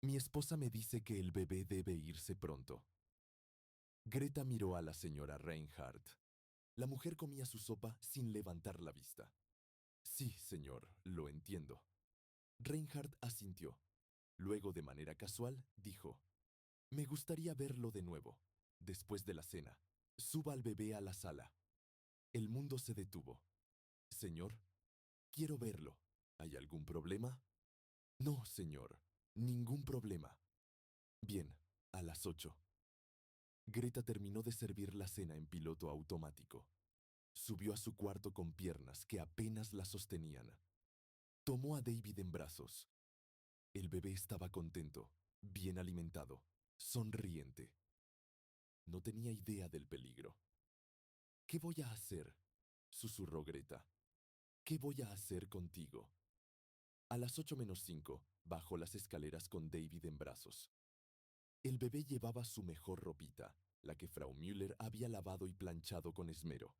Mi esposa me dice que el bebé debe irse pronto. Greta miró a la señora Reinhardt. La mujer comía su sopa sin levantar la vista. Sí, señor, lo entiendo. Reinhardt asintió. Luego, de manera casual, dijo: Me gustaría verlo de nuevo, después de la cena. Suba al bebé a la sala. El mundo se detuvo. Señor, quiero verlo. ¿Hay algún problema? No, señor, ningún problema. Bien, a las 8. Greta terminó de servir la cena en piloto automático. Subió a su cuarto con piernas que apenas la sostenían. Tomó a David en brazos. El bebé estaba contento, bien alimentado, sonriente. No tenía idea del peligro. ¿Qué voy a hacer?, susurró Greta. ¿Qué voy a hacer contigo? A las 8:05, bajó las escaleras con David en brazos. El bebé llevaba su mejor ropita, la que Frau Müller había lavado y planchado con esmero.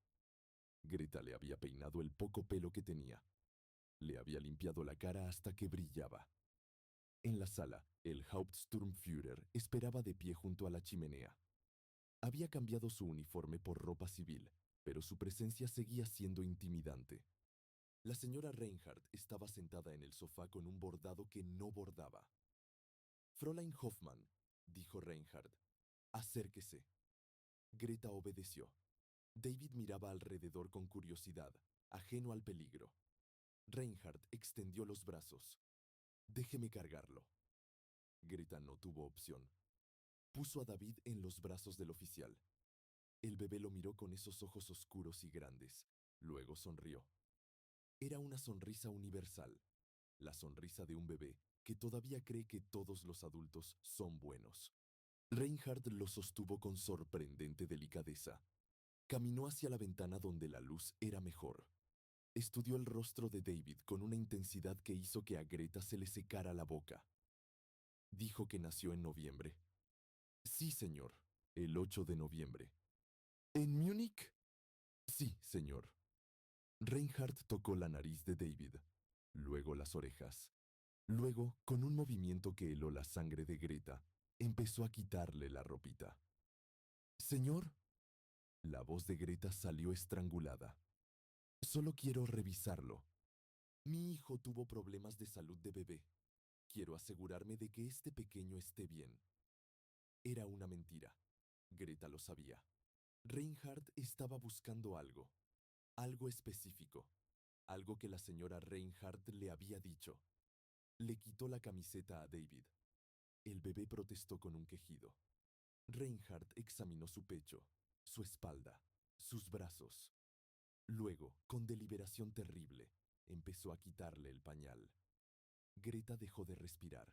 Greta le había peinado el poco pelo que tenía. Le había limpiado la cara hasta que brillaba. En la sala, el Hauptsturmführer esperaba de pie junto a la chimenea. Había cambiado su uniforme por ropa civil, pero su presencia seguía siendo intimidante. La señora Reinhardt estaba sentada en el sofá con un bordado que no bordaba. Fräulein Hoffmann, dijo Reinhardt, acérquese. Greta obedeció. David miraba alrededor con curiosidad, ajeno al peligro. Reinhardt extendió los brazos. Déjeme cargarlo. Greta no tuvo opción. Puso a David en los brazos del oficial. El bebé lo miró con esos ojos oscuros y grandes. Luego sonrió. Era una sonrisa universal, la sonrisa de un bebé que todavía cree que todos los adultos son buenos. Reinhardt lo sostuvo con sorprendente delicadeza. Caminó hacia la ventana donde la luz era mejor. Estudió el rostro de David con una intensidad que hizo que a Greta se le secara la boca. Dijo que nació en noviembre. Sí, señor, el 8 de noviembre. ¿En Múnich? Sí, señor. Reinhardt tocó la nariz de David, luego las orejas. Luego, con un movimiento que heló la sangre de Greta, empezó a quitarle la ropita. Señor, la voz de Greta salió estrangulada. Solo quiero revisarlo. Mi hijo tuvo problemas de salud de bebé. Quiero asegurarme de que este pequeño esté bien. Era una mentira. Greta lo sabía. Reinhardt estaba buscando algo específico. algo que la señora Reinhardt le había dicho. Le quitó la camiseta a David. El bebé protestó con un quejido. Reinhardt examinó su pecho, su espalda, sus brazos. Luego, con deliberación terrible, empezó a quitarle el pañal. Greta dejó de respirar.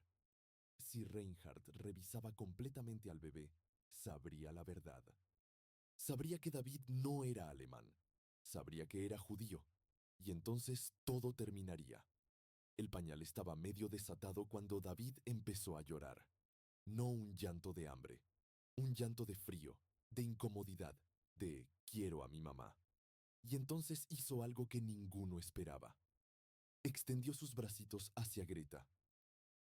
Si Reinhardt revisaba completamente al bebé, sabría la verdad. Sabría que David no era alemán. Sabría que era judío. Y entonces todo terminaría. El pañal estaba medio desatado cuando David empezó a llorar. No un llanto de hambre, un llanto de frío, de incomodidad, de quiero a mi mamá. Y entonces hizo algo que ninguno esperaba. Extendió sus bracitos hacia Greta.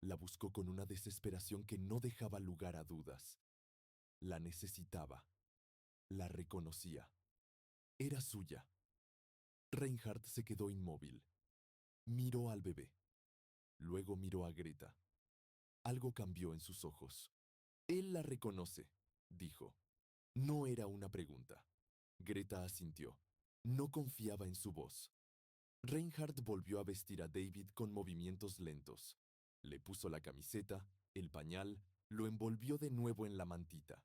La buscó con una desesperación que no dejaba lugar a dudas. La necesitaba. La reconocía. Era suya. Reinhardt se quedó inmóvil. Miró al bebé. Luego miró a Greta. Algo cambió en sus ojos. Él la reconoce, dijo. No era una pregunta. Greta asintió. No confiaba en su voz. Reinhardt volvió a vestir a David con movimientos lentos. Le puso la camiseta, el pañal, lo envolvió de nuevo en la mantita.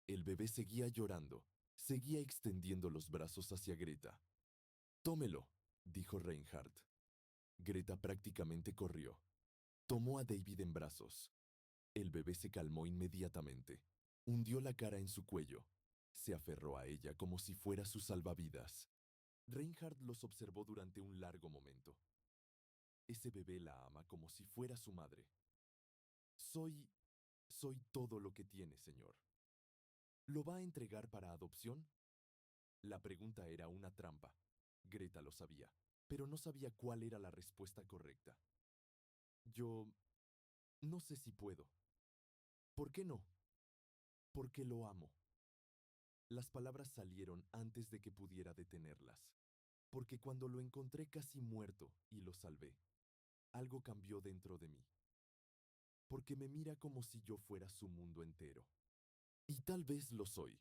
El bebé seguía llorando, seguía extendiendo los brazos hacia Greta. Tómelo, dijo Reinhardt. Greta prácticamente corrió. Tomó a David en brazos. El bebé se calmó inmediatamente. Hundió la cara en su cuello. Se aferró a ella como si fuera su salvavidas. Reinhardt los observó durante un largo momento. Ese bebé la ama como si fuera su madre. Soy todo lo que tiene, señor. ¿Lo va a entregar para adopción? La pregunta era una trampa. Greta lo sabía, pero no sabía cuál era la respuesta correcta. Yo no sé si puedo. ¿Por qué no? Porque lo amo. Las palabras salieron antes de que pudiera detenerlas. Porque cuando lo encontré casi muerto y lo salvé, algo cambió dentro de mí. Porque me mira como si yo fuera su mundo entero. Y tal vez lo soy.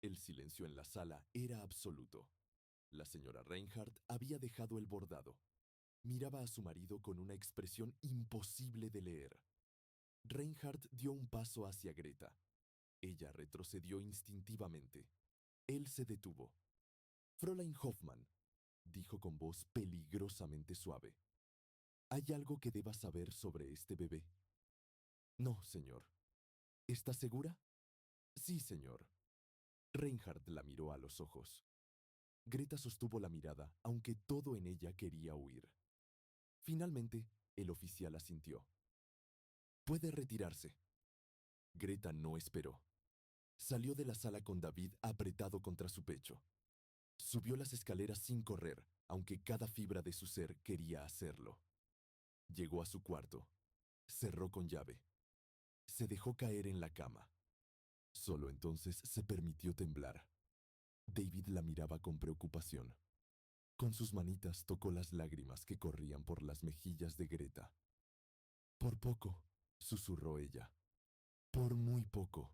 El silencio en la sala era absoluto. La señora Reinhardt había dejado el bordado. Miraba a su marido con una expresión imposible de leer. Reinhardt dio un paso hacia Greta. Ella retrocedió instintivamente. Él se detuvo. Fräulein Hoffmann, dijo con voz peligrosamente suave. ¿Hay algo que deba saber sobre este bebé? No, señor. ¿Está segura? Sí, señor. Reinhardt la miró a los ojos. Greta sostuvo la mirada, aunque todo en ella quería huir. Finalmente, el oficial asintió. Puede retirarse. Greta no esperó. Salió de la sala con David apretado contra su pecho. Subió las escaleras sin correr, aunque cada fibra de su ser quería hacerlo. Llegó a su cuarto. Cerró con llave. Se dejó caer en la cama. Solo entonces se permitió temblar. David la miraba con preocupación. Con sus manitas tocó las lágrimas que corrían por las mejillas de Greta. Por poco, susurró ella. Por muy poco.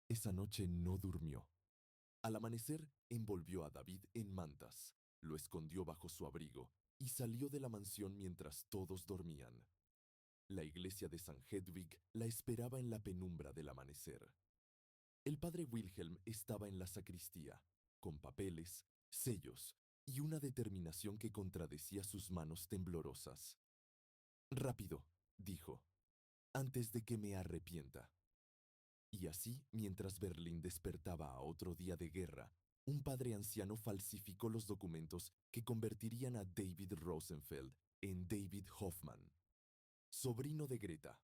Esa noche no durmió. Al amanecer, envolvió a David en mantas, lo escondió bajo su abrigo y salió de la mansión mientras todos dormían. La iglesia de San Hedwig la esperaba en la penumbra del amanecer. El padre Wilhelm estaba en la sacristía, con papeles, sellos y una determinación que contradecía sus manos temblorosas. Rápido, dijo, antes de que me arrepienta. Y así, mientras Berlín despertaba a otro día de guerra, un padre anciano falsificó los documentos que convertirían a David Rosenfeld en David Hoffmann, sobrino de Greta,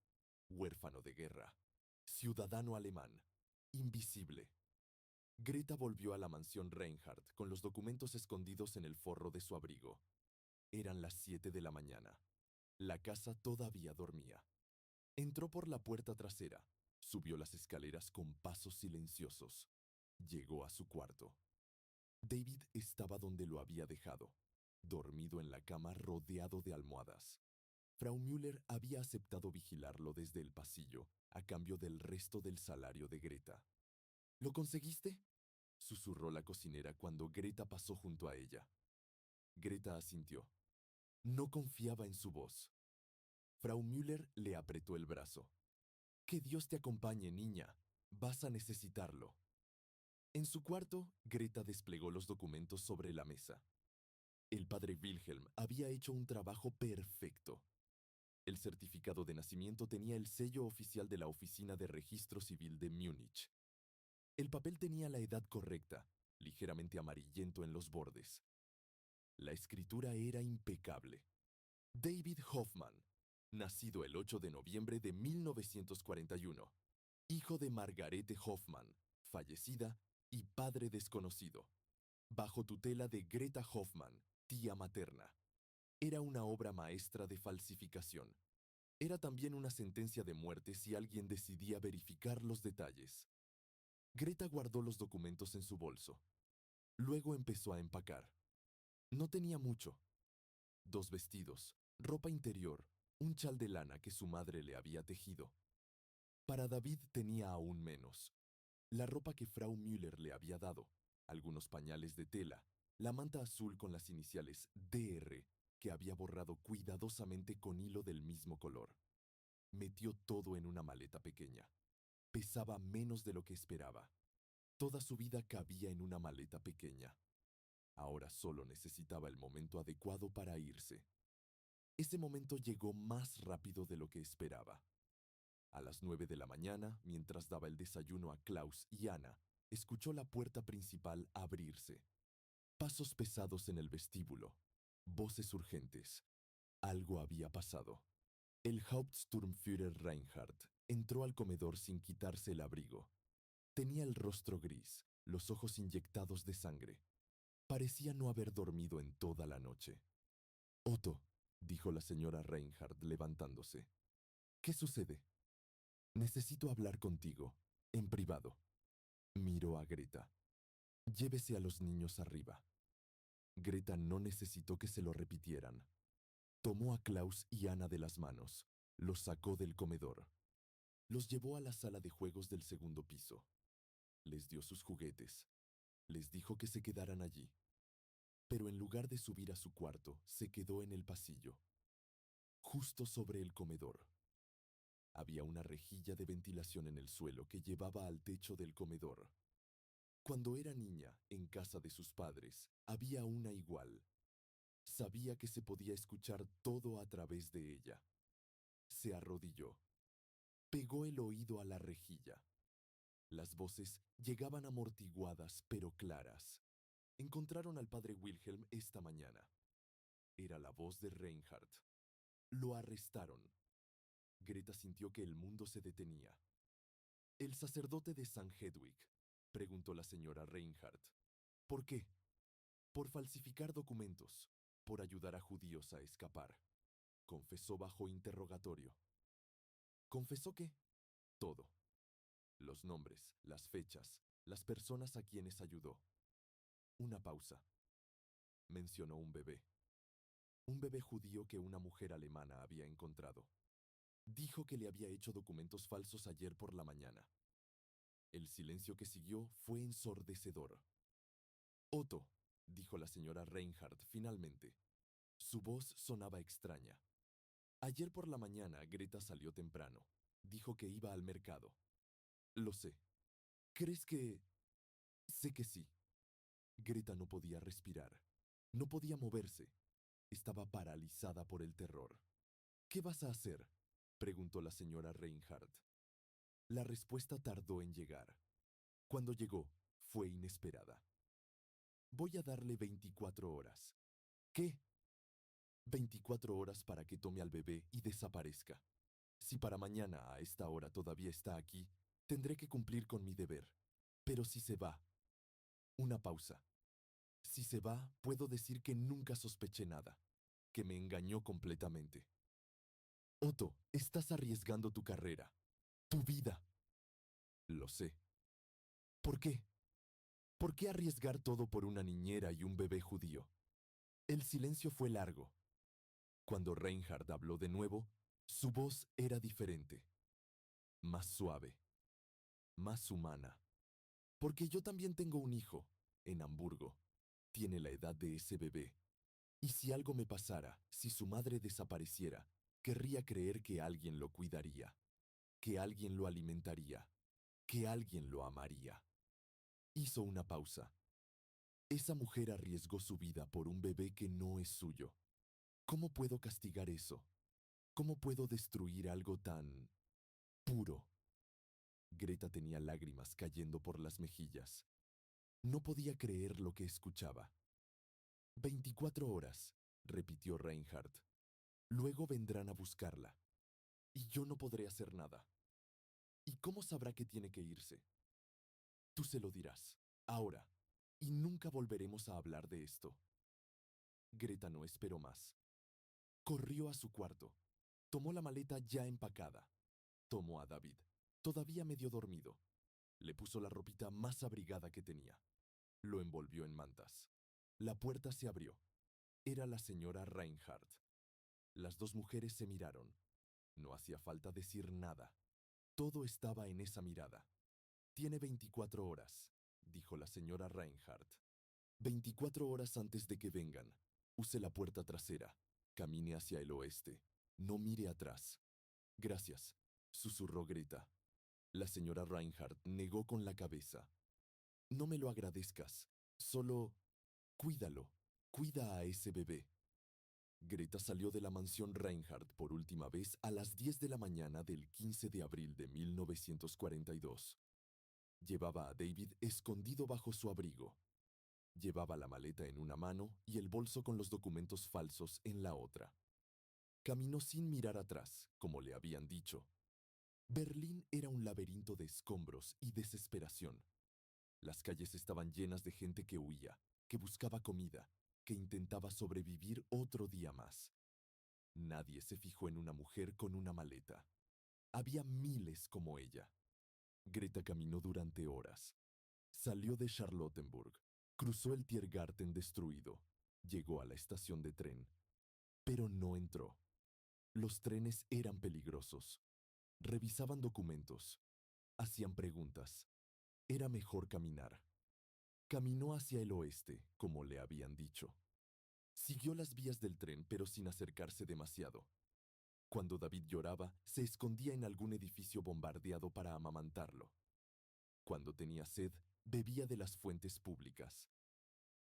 huérfano de guerra, ciudadano alemán, invisible. Greta volvió a la mansión Reinhardt con los documentos escondidos en el forro de su abrigo. Eran las 7 de la mañana. La casa todavía dormía. Entró por la puerta trasera, subió las escaleras con pasos silenciosos. Llegó a su cuarto. David estaba donde lo había dejado, dormido en la cama rodeado de almohadas. Frau Müller había aceptado vigilarlo desde el pasillo, a cambio del resto del salario de Greta. ¿Lo conseguiste?, susurró la cocinera cuando Greta pasó junto a ella. Greta asintió. No confiaba en su voz. Frau Müller le apretó el brazo. Que Dios te acompañe, niña. Vas a necesitarlo. En su cuarto, Greta desplegó los documentos sobre la mesa. El padre Wilhelm había hecho un trabajo perfecto. El certificado de nacimiento tenía el sello oficial de la Oficina de Registro Civil de Múnich. El papel tenía la edad correcta, ligeramente amarillento en los bordes. La escritura era impecable. David Hoffman, nacido el 8 de noviembre de 1941, hijo de Margarete Hoffman, fallecida, y padre desconocido, bajo tutela de Greta Hoffman, tía materna. Era una obra maestra de falsificación. Era también una sentencia de muerte si alguien decidía verificar los detalles. Greta guardó los documentos en su bolso. Luego empezó a empacar. No tenía mucho. 2 vestidos, ropa interior, un chal de lana que su madre le había tejido. Para David tenía aún menos. La ropa que Frau Müller le había dado, algunos pañales de tela, la manta azul con las iniciales DR, que había borrado cuidadosamente con hilo del mismo color. Metió todo en una maleta pequeña. Pesaba menos de lo que esperaba. Toda su vida cabía en una maleta pequeña. Ahora solo necesitaba el momento adecuado para irse. Ese momento llegó más rápido de lo que esperaba. A las 9 de la mañana, mientras daba el desayuno a Klaus y Anna, escuchó la puerta principal abrirse. Pasos pesados en el vestíbulo. Voces urgentes. Algo había pasado. El Hauptsturmführer Reinhardt entró al comedor sin quitarse el abrigo. Tenía el rostro gris, los ojos inyectados de sangre. Parecía no haber dormido en toda la noche. Otto, dijo la señora Reinhardt levantándose. ¿Qué sucede? Necesito hablar contigo, en privado. Miró a Greta. Llévese a los niños arriba. Greta no necesitó que se lo repitieran. Tomó a Klaus y Anna de las manos, los sacó del comedor. Los llevó a la sala de juegos del segundo piso. Les dio sus juguetes. Les dijo que se quedaran allí. Pero en lugar de subir a su cuarto, se quedó en el pasillo, justo sobre el comedor. Había una rejilla de ventilación en el suelo que llevaba al techo del comedor. Cuando era niña, en casa de sus padres, había una igual. Sabía que se podía escuchar todo a través de ella. Se arrodilló. Pegó el oído a la rejilla. Las voces llegaban amortiguadas pero claras. Encontraron al padre Wilhelm esta mañana. Era la voz de Reinhardt. Lo arrestaron. Greta sintió que el mundo se detenía. ¿El sacerdote de San Hedwig?, preguntó la señora Reinhardt. ¿Por qué? Por falsificar documentos, por ayudar a judíos a escapar. Confesó bajo interrogatorio. ¿Confesó qué? Todo. Los nombres, las fechas, las personas a quienes ayudó. Una pausa. Mencionó un bebé. Un bebé judío que una mujer alemana había encontrado. Dijo que le había hecho documentos falsos ayer por la mañana. El silencio que siguió fue ensordecedor. Otto, dijo la señora Reinhardt finalmente. Su voz sonaba extraña. Ayer por la mañana Greta salió temprano. Dijo que iba al mercado. Lo sé. ¿Crees que...? Sé que sí. Greta no podía respirar. No podía moverse. Estaba paralizada por el terror. ¿Qué vas a hacer?, preguntó la señora Reinhardt. La respuesta tardó en llegar. Cuando llegó, fue inesperada. Voy a darle 24 horas. ¿Qué? 24 horas para que tome al bebé y desaparezca. Si para mañana a esta hora todavía está aquí, tendré que cumplir con mi deber. Pero si se va... Una pausa. Si se va, puedo decir que nunca sospeché nada, que me engañó completamente. Otto, estás arriesgando tu carrera, tu vida. Lo sé. ¿Por qué? ¿Por qué arriesgar todo por una niñera y un bebé judío? El silencio fue largo. Cuando Reinhardt habló de nuevo, su voz era diferente, más suave, más humana. Porque yo también tengo un hijo, en Hamburgo. Tiene la edad de ese bebé. Y si algo me pasara, si su madre desapareciera, querría creer que alguien lo cuidaría, que alguien lo alimentaría, que alguien lo amaría. Hizo una pausa. Esa mujer arriesgó su vida por un bebé que no es suyo. ¿Cómo puedo castigar eso? ¿Cómo puedo destruir algo tan puro? Greta tenía lágrimas cayendo por las mejillas. No podía creer lo que escuchaba. 24 horas, repitió Reinhardt. Luego vendrán a buscarla. Y yo no podré hacer nada. ¿Y cómo sabrá que tiene que irse? Tú se lo dirás, ahora, y nunca volveremos a hablar de esto. Greta no esperó más. Corrió a su cuarto. Tomó la maleta ya empacada. Tomó a David, todavía medio dormido. Le puso la ropita más abrigada que tenía. Lo envolvió en mantas. La puerta se abrió. Era la señora Reinhardt. Las dos mujeres se miraron. No hacía falta decir nada. Todo estaba en esa mirada. Tiene 24 horas, dijo la señora Reinhardt. 24 horas antes de que vengan. Use la puerta trasera. Camine hacia el oeste. No mire atrás. Gracias, susurró Greta. La señora Reinhardt negó con la cabeza. No me lo agradezcas. Solo cuídalo. Cuida a ese bebé. Greta salió de la mansión Reinhardt por última vez a las 10 de la mañana del 15 de abril de 1942. Llevaba a David escondido bajo su abrigo. Llevaba la maleta en una mano y el bolso con los documentos falsos en la otra. Caminó sin mirar atrás, como le habían dicho. Berlín era un laberinto de escombros y desesperación. Las calles estaban llenas de gente que huía, que buscaba comida, que intentaba sobrevivir otro día más. Nadie se fijó en una mujer con una maleta. Había miles como ella. Greta caminó durante horas. Salió de Charlottenburg, cruzó el Tiergarten destruido, llegó a la estación de tren, pero no entró. Los trenes eran peligrosos. Revisaban documentos, hacían preguntas. Era mejor caminar. Caminó hacia el oeste, como le habían dicho. Siguió las vías del tren, pero sin acercarse demasiado. Cuando David lloraba, se escondía en algún edificio bombardeado para amamantarlo. Cuando tenía sed, bebía de las fuentes públicas.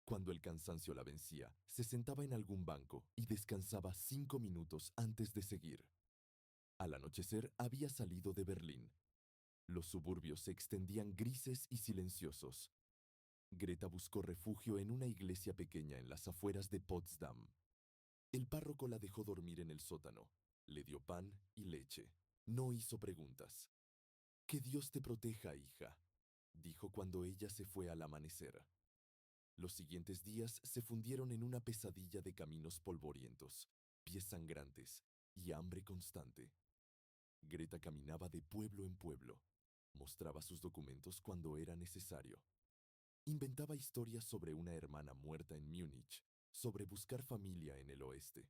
Cuando el cansancio la vencía, se sentaba en algún banco y descansaba 5 minutos antes de seguir. Al anochecer había salido de Berlín. Los suburbios se extendían grises y silenciosos. Greta buscó refugio en una iglesia pequeña en las afueras de Potsdam. El párroco la dejó dormir en el sótano. Le dio pan y leche. No hizo preguntas. Que Dios te proteja, hija, dijo cuando ella se fue al amanecer. Los siguientes días se fundieron en una pesadilla de caminos polvorientos, pies sangrantes y hambre constante. Greta caminaba de pueblo en pueblo. Mostraba sus documentos cuando era necesario. Inventaba historias sobre una hermana muerta en Múnich, sobre buscar familia en el oeste.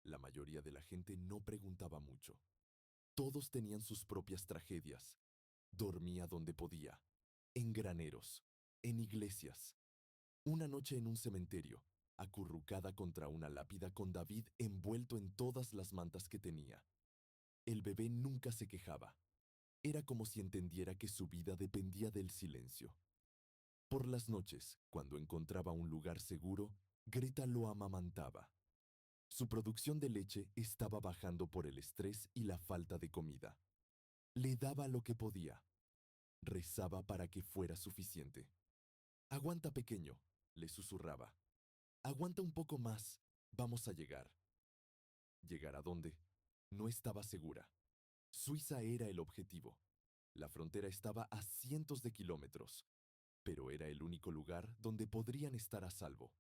La mayoría de la gente no preguntaba mucho. Todos tenían sus propias tragedias. Dormía donde podía, en graneros, en iglesias. Una noche en un cementerio, acurrucada contra una lápida con David envuelto en todas las mantas que tenía. El bebé nunca se quejaba. Era como si entendiera que su vida dependía del silencio. Por las noches, cuando encontraba un lugar seguro, Greta lo amamantaba. Su producción de leche estaba bajando por el estrés y la falta de comida. Le daba lo que podía. Rezaba para que fuera suficiente. Aguanta, pequeño, le susurraba. Aguanta un poco más. Vamos a llegar. ¿Llegar a dónde? No estaba segura. Suiza era el objetivo. La frontera estaba a cientos de kilómetros, pero era el único lugar donde podrían estar a salvo.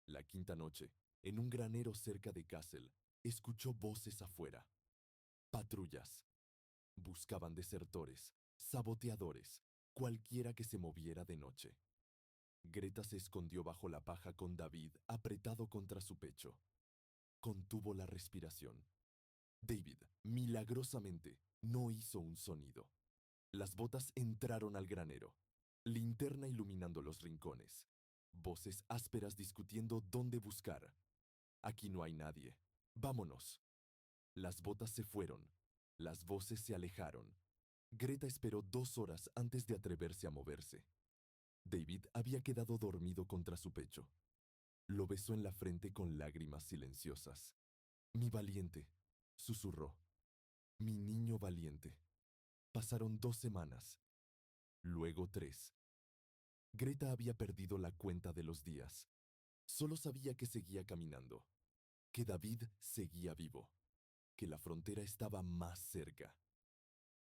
La quinta noche, en un granero cerca de Kassel, escuchó voces afuera. Patrullas. Buscaban desertores, saboteadores, cualquiera que se moviera de noche. Greta se escondió bajo la paja con David apretado contra su pecho. Contuvo la respiración. David, milagrosamente, no hizo un sonido. Las botas entraron al granero, linterna iluminando los rincones. Voces ásperas discutiendo dónde buscar. Aquí no hay nadie. Vámonos. Las botas se fueron. Las voces se alejaron. Greta esperó 2 horas antes de atreverse a moverse. David había quedado dormido contra su pecho. Lo besó en la frente con lágrimas silenciosas. Mi valiente, susurró. Mi niño valiente. Pasaron 2 semanas. Luego 3. Greta había perdido la cuenta de los días. Solo sabía que seguía caminando, que David seguía vivo, que la frontera estaba más cerca.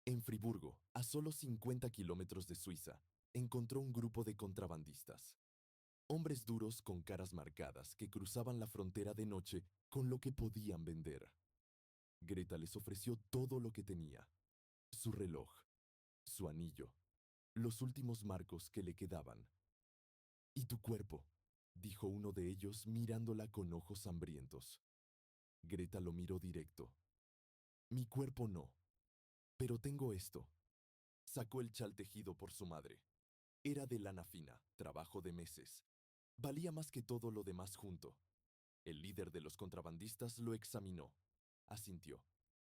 En Friburgo, a solo 50 kilómetros de Suiza, encontró un grupo de contrabandistas. Hombres duros con caras marcadas que cruzaban la frontera de noche con lo que podían vender. Greta les ofreció todo lo que tenía: su reloj, su anillo, los últimos marcos que le quedaban. «¿Y tu cuerpo?», dijo uno de ellos mirándola con ojos hambrientos. Greta lo miró directo. «Mi cuerpo no, pero tengo esto». Sacó el chal tejido por su madre. Era de lana fina, trabajo de meses. Valía más que todo lo demás junto. El líder de los contrabandistas lo examinó. Asintió.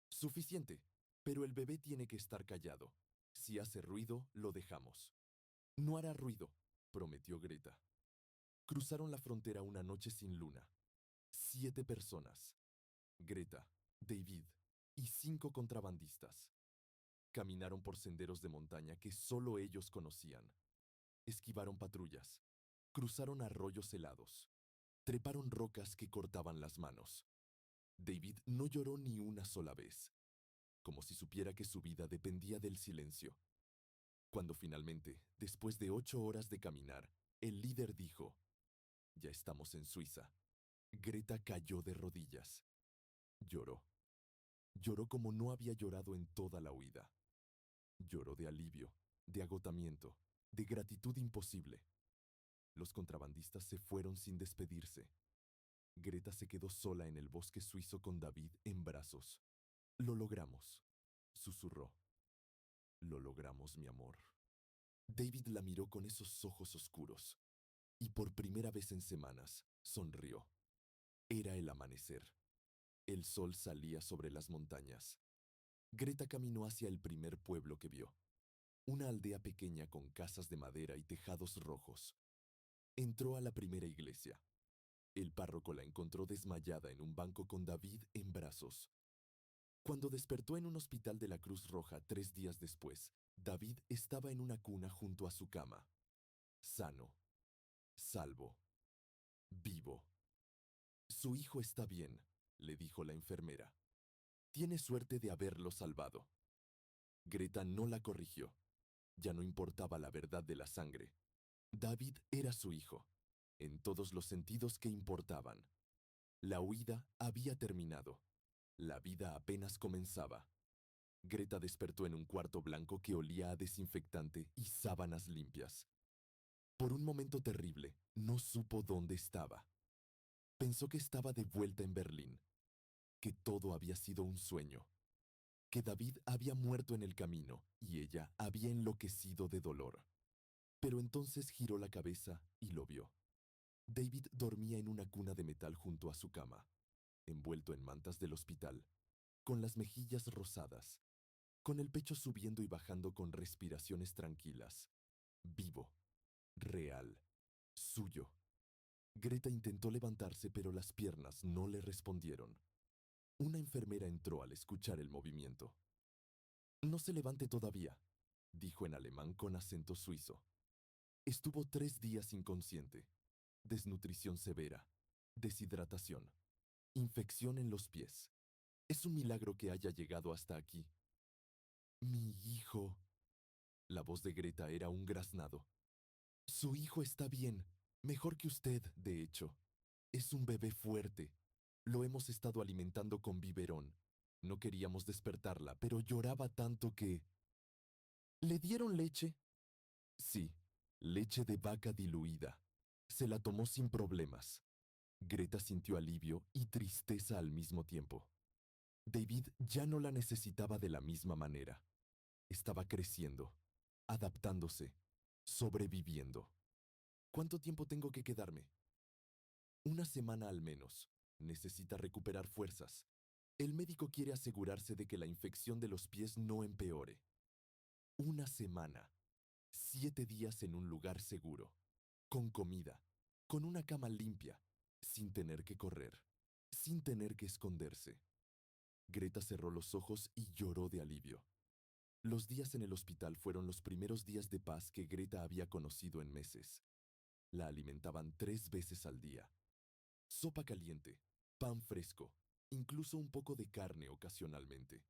«Suficiente, pero el bebé tiene que estar callado. Si hace ruido, lo dejamos». «No hará ruido», prometió Greta. Cruzaron la frontera una noche sin luna. 7 personas. Greta, David y 5 contrabandistas. Caminaron por senderos de montaña que solo ellos conocían. Esquivaron patrullas. Cruzaron arroyos helados. Treparon rocas que cortaban las manos. David no lloró ni una sola vez, como si supiera que su vida dependía del silencio. Cuando finalmente, después de 8 horas de caminar, el líder dijo: «Ya estamos en Suiza». Greta cayó de rodillas. Lloró. Lloró como no había llorado en toda la huida. Lloró de alivio, de agotamiento, de gratitud imposible. Los contrabandistas se fueron sin despedirse. Greta se quedó sola en el bosque suizo con David en brazos. «Lo logramos», susurró. «Lo logramos, mi amor». David la miró con esos ojos oscuros y por primera vez en semanas sonrió. Era el amanecer. El sol salía sobre las montañas. Greta caminó hacia el primer pueblo que vio. Una aldea pequeña con casas de madera y tejados rojos. Entró a la primera iglesia. El párroco la encontró desmayada en un banco con David en brazos. Cuando despertó en un hospital de la Cruz Roja 3 días después, David estaba en una cuna junto a su cama. Sano, salvo, vivo. «Su hijo está bien», le dijo la enfermera. «Tiene suerte de haberlo salvado». Greta no la corrigió. Ya no importaba la verdad de la sangre. David era su hijo, en todos los sentidos que importaban. La huida había terminado. La vida apenas comenzaba. Greta despertó en un cuarto blanco que olía a desinfectante y sábanas limpias. Por un momento terrible, no supo dónde estaba. Pensó que estaba de vuelta en Berlín, que todo había sido un sueño, que David había muerto en el camino y ella había enloquecido de dolor. Pero entonces giró la cabeza y lo vio. David dormía en una cuna de metal junto a su cama, envuelto en mantas del hospital, con las mejillas rosadas, con el pecho subiendo y bajando con respiraciones tranquilas. Vivo, real, suyo. Greta intentó levantarse, pero las piernas no le respondieron. Una enfermera entró al escuchar el movimiento. «No se levante todavía», dijo en alemán con acento suizo. Estuvo 3 días inconsciente. Desnutrición severa, deshidratación, infección en los pies. Es un milagro que haya llegado hasta aquí. «Mi hijo». La voz de Greta era un graznado. «Su hijo está bien, mejor que usted, de hecho. Es un bebé fuerte. Lo hemos estado alimentando con biberón. No queríamos despertarla, pero lloraba tanto que...» «¿Le dieron leche?» «Sí, leche de vaca diluida. Se la tomó sin problemas». Greta sintió alivio y tristeza al mismo tiempo. David ya no la necesitaba de la misma manera. Estaba creciendo, adaptándose, sobreviviendo. ¿Cuánto tiempo tengo que quedarme? Una semana al menos. Necesita recuperar fuerzas. El médico quiere asegurarse de que la infección de los pies no empeore. Una semana. 7 días en un lugar seguro. Con comida. Con una cama limpia. Sin tener que correr. Sin tener que esconderse. Greta cerró los ojos y lloró de alivio. Los días en el hospital fueron los primeros días de paz que Greta había conocido en meses. La alimentaban 3 veces al día. Sopa caliente, pan fresco, incluso un poco de carne ocasionalmente.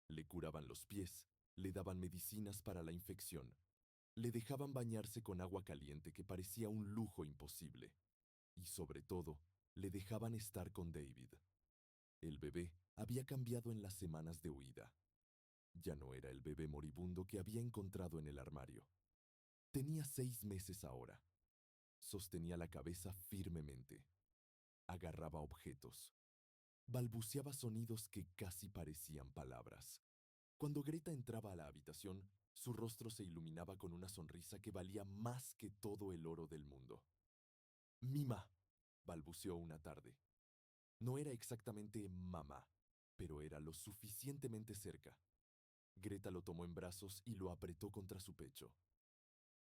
Le curaban los pies, le daban medicinas para la infección, le dejaban bañarse con agua caliente que parecía un lujo imposible. Y sobre todo, le dejaban estar con David. El bebé había cambiado en las semanas de huida. Ya no era el bebé moribundo que había encontrado en el armario. Tenía 6 meses ahora. Sostenía la cabeza firmemente. Agarraba objetos. Balbuceaba sonidos que casi parecían palabras. Cuando Greta entraba a la habitación, su rostro se iluminaba con una sonrisa que valía más que todo el oro del mundo. Mima, balbuceó una tarde. No era exactamente mamá, pero era lo suficientemente cerca. Greta lo tomó en brazos y lo apretó contra su pecho.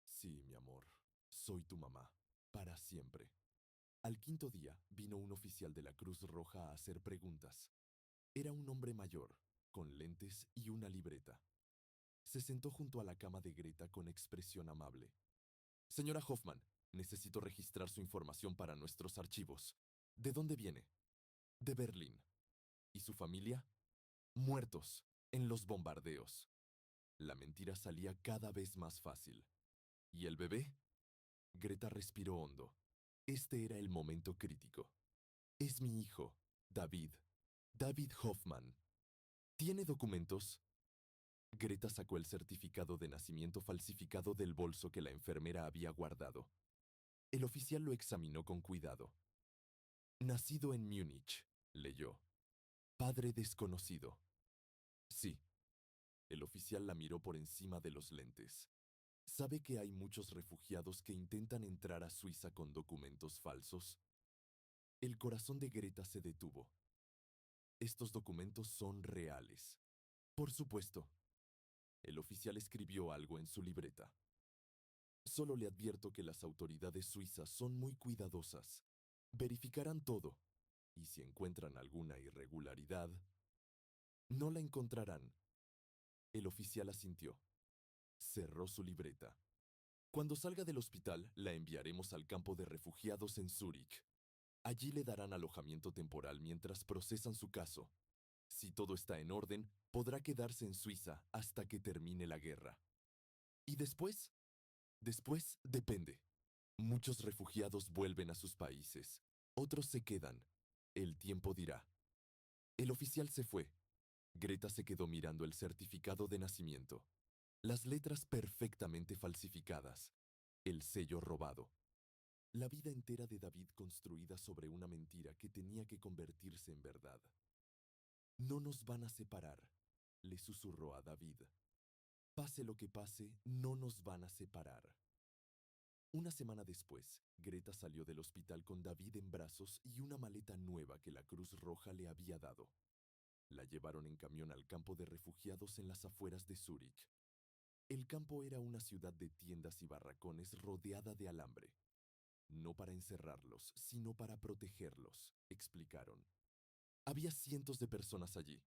Sí, mi amor, soy tu mamá, para siempre. Al quinto día vino un oficial de la Cruz Roja a hacer preguntas. Era un hombre mayor, con lentes y una libreta. Se sentó junto a la cama de Greta con expresión amable. Señora Hoffman, necesito registrar su información para nuestros archivos. ¿De dónde viene? De Berlín. ¿Y su familia? Muertos, en los bombardeos. La mentira salía cada vez más fácil. ¿Y el bebé? Greta respiró hondo. Este era el momento crítico. Es mi hijo, David. David Hoffman. ¿Tiene documentos? Greta sacó el certificado de nacimiento falsificado del bolso que la enfermera había guardado. El oficial lo examinó con cuidado. Nacido en Múnich, leyó. Padre desconocido. Sí. El oficial la miró por encima de los lentes. ¿Sabe que hay muchos refugiados que intentan entrar a Suiza con documentos falsos? El corazón de Greta se detuvo. Estos documentos son reales. Por supuesto. El oficial escribió algo en su libreta. Solo le advierto que las autoridades suizas son muy cuidadosas. Verificarán todo. Y si encuentran alguna irregularidad, no la encontrarán. El oficial asintió. Cerró su libreta. Cuando salga del hospital, la enviaremos al campo de refugiados en Zúrich. Allí le darán alojamiento temporal mientras procesan su caso. Si todo está en orden, podrá quedarse en Suiza hasta que termine la guerra. ¿Y después? Después depende. Muchos refugiados vuelven a sus países. Otros se quedan. El tiempo dirá. El oficial se fue. Greta se quedó mirando el certificado de nacimiento. Las letras perfectamente falsificadas. El sello robado. La vida entera de David construida sobre una mentira que tenía que convertirse en verdad. No nos van a separar, le susurró a David. Pase lo que pase, no nos van a separar. Una semana después, Greta salió del hospital con David en brazos y una maleta nueva que la Cruz Roja le había dado. La llevaron en camión al campo de refugiados en las afueras de Zúrich. El campo era una ciudad de tiendas y barracones rodeada de alambre. No para encerrarlos, sino para protegerlos, explicaron. Había cientos de personas allí.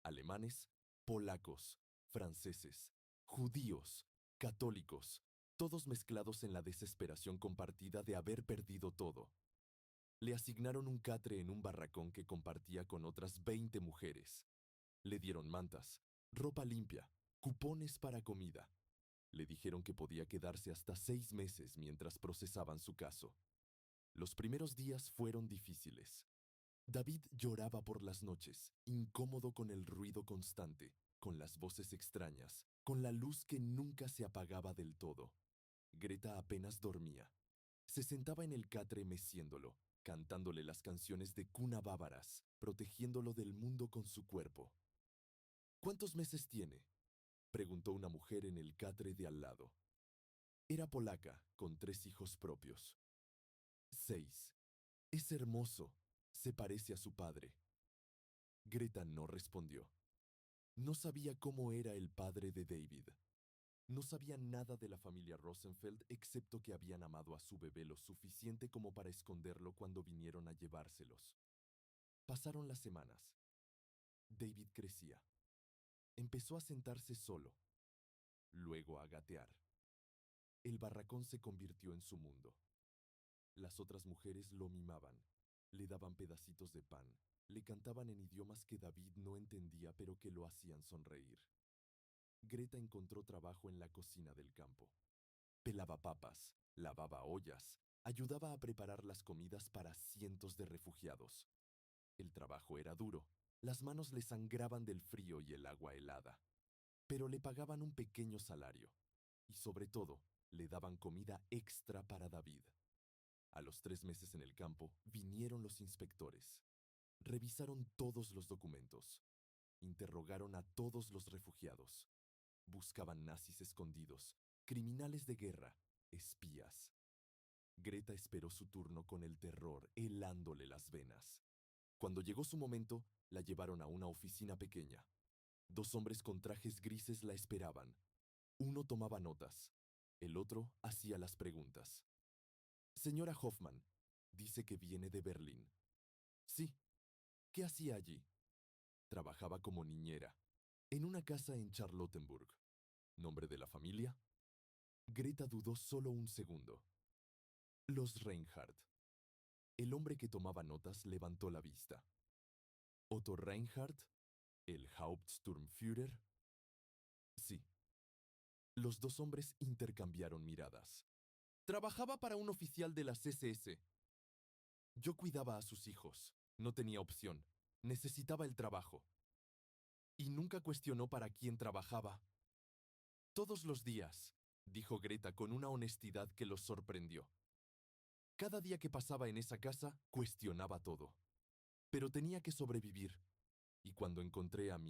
Alemanes, polacos, franceses, judíos, católicos, todos mezclados en la desesperación compartida de haber perdido todo. Le asignaron un catre en un barracón que compartía con otras 20 mujeres. Le dieron mantas, ropa limpia, cupones para comida. Le dijeron que podía quedarse hasta 6 meses mientras procesaban su caso. Los primeros días fueron difíciles. David lloraba por las noches, incómodo con el ruido constante, con las voces extrañas, con la luz que nunca se apagaba del todo. Greta apenas dormía. Se sentaba en el catre meciéndolo, cantándole las canciones de cuna bávaras, protegiéndolo del mundo con su cuerpo. ¿Cuántos meses tiene? Preguntó una mujer en el catre de al lado. Era polaca, con 3 hijos propios. 6. Es hermoso. Se parece a su padre. Greta no respondió. No sabía cómo era el padre de David. No sabía nada de la familia Rosenfeld excepto que habían amado a su bebé lo suficiente como para esconderlo cuando vinieron a llevárselos. Pasaron las semanas. David crecía. Empezó a sentarse solo, luego a gatear. El barracón se convirtió en su mundo. Las otras mujeres lo mimaban, le daban pedacitos de pan, le cantaban en idiomas que David no entendía pero que lo hacían sonreír. Greta encontró trabajo en la cocina del campo. Pelaba papas, lavaba ollas, ayudaba a preparar las comidas para cientos de refugiados. El trabajo era duro, las manos le sangraban del frío y el agua helada, pero le pagaban un pequeño salario y sobre todo le daban comida extra para David. A los 3 meses en el campo vinieron los inspectores. Revisaron todos los documentos. Interrogaron a todos los refugiados. Buscaban nazis escondidos, criminales de guerra, espías. Greta esperó su turno con el terror helándole las venas. Cuando llegó su momento, la llevaron a una oficina pequeña. 2 hombres con trajes grises la esperaban. Uno tomaba notas, el otro hacía las preguntas. Señora Hoffman, dice que viene de Berlín. Sí. ¿Qué hacía allí? Trabajaba como niñera, en una casa en Charlottenburg. ¿Nombre de la familia? Greta dudó solo un segundo. Los Reinhardt. El hombre que tomaba notas levantó la vista. ¿Otto Reinhardt? ¿El Hauptsturmführer? Sí. Los 2 hombres intercambiaron miradas. Trabajaba para un oficial de las SS. Yo cuidaba a sus hijos. No tenía opción. Necesitaba el trabajo. Y nunca cuestionó para quién trabajaba. Todos los días, dijo Greta con una honestidad que los sorprendió. Cada día que pasaba en esa casa, cuestionaba todo. Pero tenía que sobrevivir. Y cuando encontré a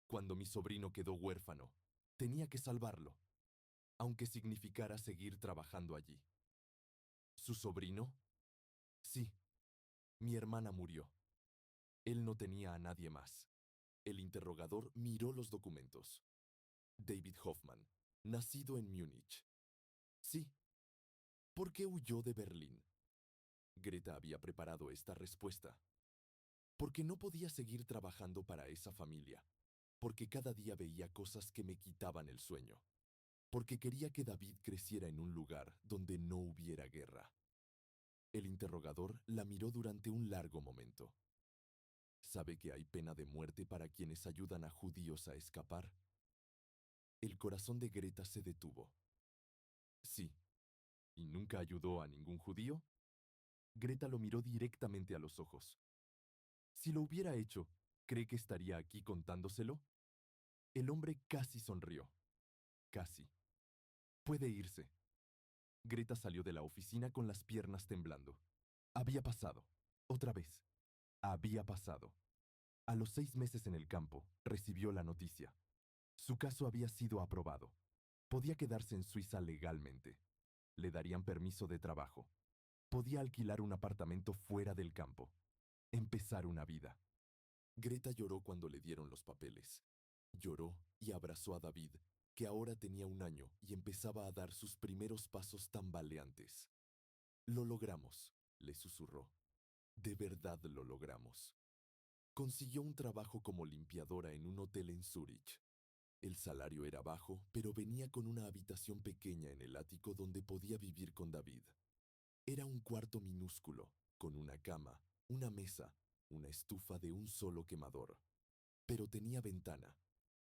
cuando mi sobrino quedó huérfano, tenía que salvarlo, aunque significara seguir trabajando allí. ¿Su sobrino? Sí. Mi hermana murió. Él no tenía a nadie más. El interrogador miró los documentos. David Hoffman, nacido en Múnich. Sí. ¿Por qué huyó de Berlín? Greta había preparado esta respuesta. Porque no podía seguir trabajando para esa familia. Porque cada día veía cosas que me quitaban el sueño. Porque quería que David creciera en un lugar donde no hubiera guerra. El interrogador la miró durante un largo momento. ¿Sabe que hay pena de muerte para quienes ayudan a judíos a escapar? El corazón de Greta se detuvo. Sí. ¿Y nunca ayudó a ningún judío? Greta lo miró directamente a los ojos. Si lo hubiera hecho, ¿cree que estaría aquí contándoselo? El hombre casi sonrió. Casi. Puede irse. Greta salió de la oficina con las piernas temblando. Había pasado. Otra vez. Había pasado. A los 6 meses en el campo, recibió la noticia. Su caso había sido aprobado. Podía quedarse en Suiza legalmente. Le darían permiso de trabajo. Podía alquilar un apartamento fuera del campo. Empezar una vida. Greta lloró cuando le dieron los papeles. Lloró y abrazó a David, que ahora tenía 1 año y empezaba a dar sus primeros pasos tambaleantes. Lo logramos, le susurró. De verdad lo logramos. Consiguió un trabajo como limpiadora en un hotel en Zúrich. El salario era bajo, pero venía con una habitación pequeña en el ático donde podía vivir con David. Era un cuarto minúsculo, con una cama, una mesa, una estufa de un solo quemador. Pero tenía ventana,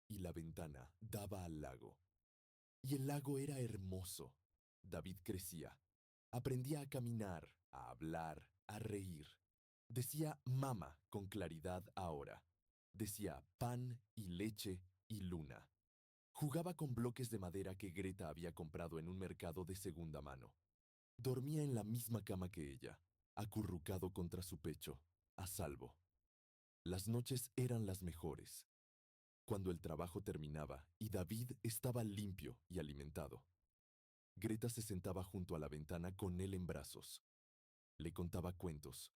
y la ventana daba al lago. Y el lago era hermoso. David crecía. Aprendía a caminar, a hablar, a reír. Decía mamá con claridad ahora. Decía pan y leche y luna. Jugaba con bloques de madera que Greta había comprado en un mercado de segunda mano. Dormía en la misma cama que ella, acurrucado contra su pecho, a salvo. Las noches eran las mejores. Cuando el trabajo terminaba y David estaba limpio y alimentado. Greta se sentaba junto a la ventana con él en brazos. Le contaba cuentos.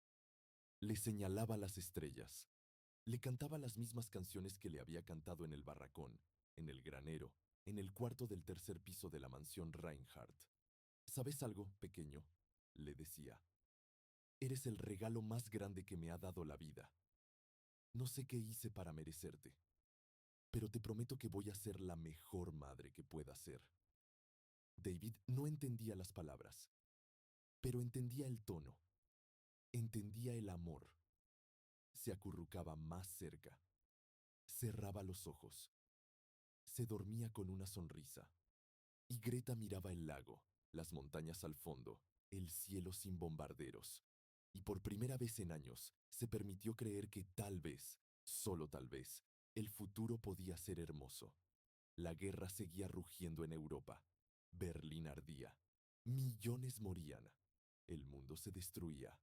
Le señalaba las estrellas. Le cantaba las mismas canciones que le había cantado en el barracón, en el granero, en el cuarto del tercer piso de la mansión Reinhardt. ¿Sabes algo, pequeño?, le decía. Eres el regalo más grande que me ha dado la vida. No sé qué hice para merecerte, pero te prometo que voy a ser la mejor madre que pueda ser. David no entendía las palabras, pero entendía el tono, entendía el amor. Se acurrucaba más cerca, cerraba los ojos, se dormía con una sonrisa. Y Greta miraba el lago, las montañas al fondo, el cielo sin bombarderos. Y por primera vez en años se permitió creer que tal vez, solo tal vez, el futuro podía ser hermoso. La guerra seguía rugiendo en Europa. Berlín ardía. Millones morían. El mundo se destruía.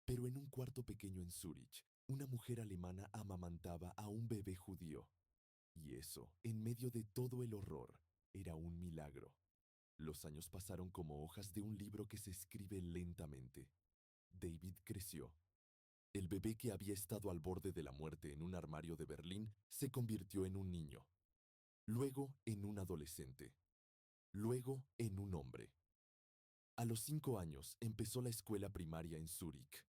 Pero en un cuarto pequeño en Zúrich, una mujer alemana amamantaba a un bebé judío. Y eso, en medio de todo el horror, era un milagro. Los años pasaron como hojas de un libro que se escribe lentamente. David creció. El bebé que había estado al borde de la muerte en un armario de Berlín se convirtió en un niño, luego en un adolescente, luego en un hombre. A los 5 años empezó la escuela primaria en Zúrich.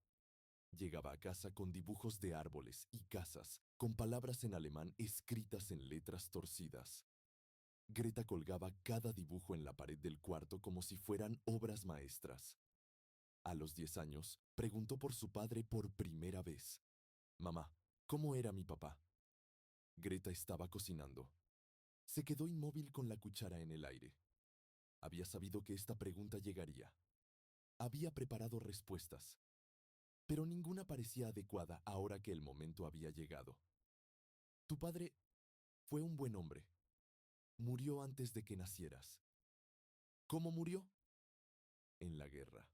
Llegaba a casa con dibujos de árboles y casas, con palabras en alemán escritas en letras torcidas. Greta colgaba cada dibujo en la pared del cuarto como si fueran obras maestras. A los 10 años, preguntó por su padre por primera vez. Mamá, ¿cómo era mi papá? Greta estaba cocinando. Se quedó inmóvil con la cuchara en el aire. Había sabido que esta pregunta llegaría. Había preparado respuestas, pero ninguna parecía adecuada ahora que el momento había llegado. Tu padre fue un buen hombre. Murió antes de que nacieras. ¿Cómo murió? En la guerra.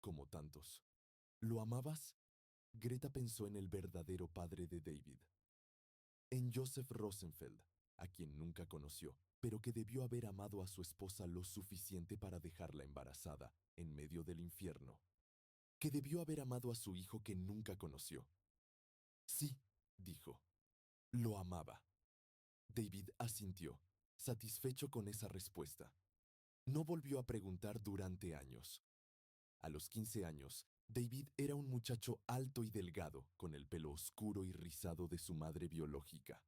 Como tantos. ¿Lo amabas? Greta pensó en el verdadero padre de David, en Joseph Rosenfeld, a quien nunca conoció, pero que debió haber amado a su esposa lo suficiente para dejarla embarazada en medio del infierno, que debió haber amado a su hijo que nunca conoció. Sí, dijo, lo amaba. David asintió, satisfecho con esa respuesta. No volvió a preguntar durante años. A los 15 años, David era un muchacho alto y delgado, con el pelo oscuro y rizado de su madre biológica.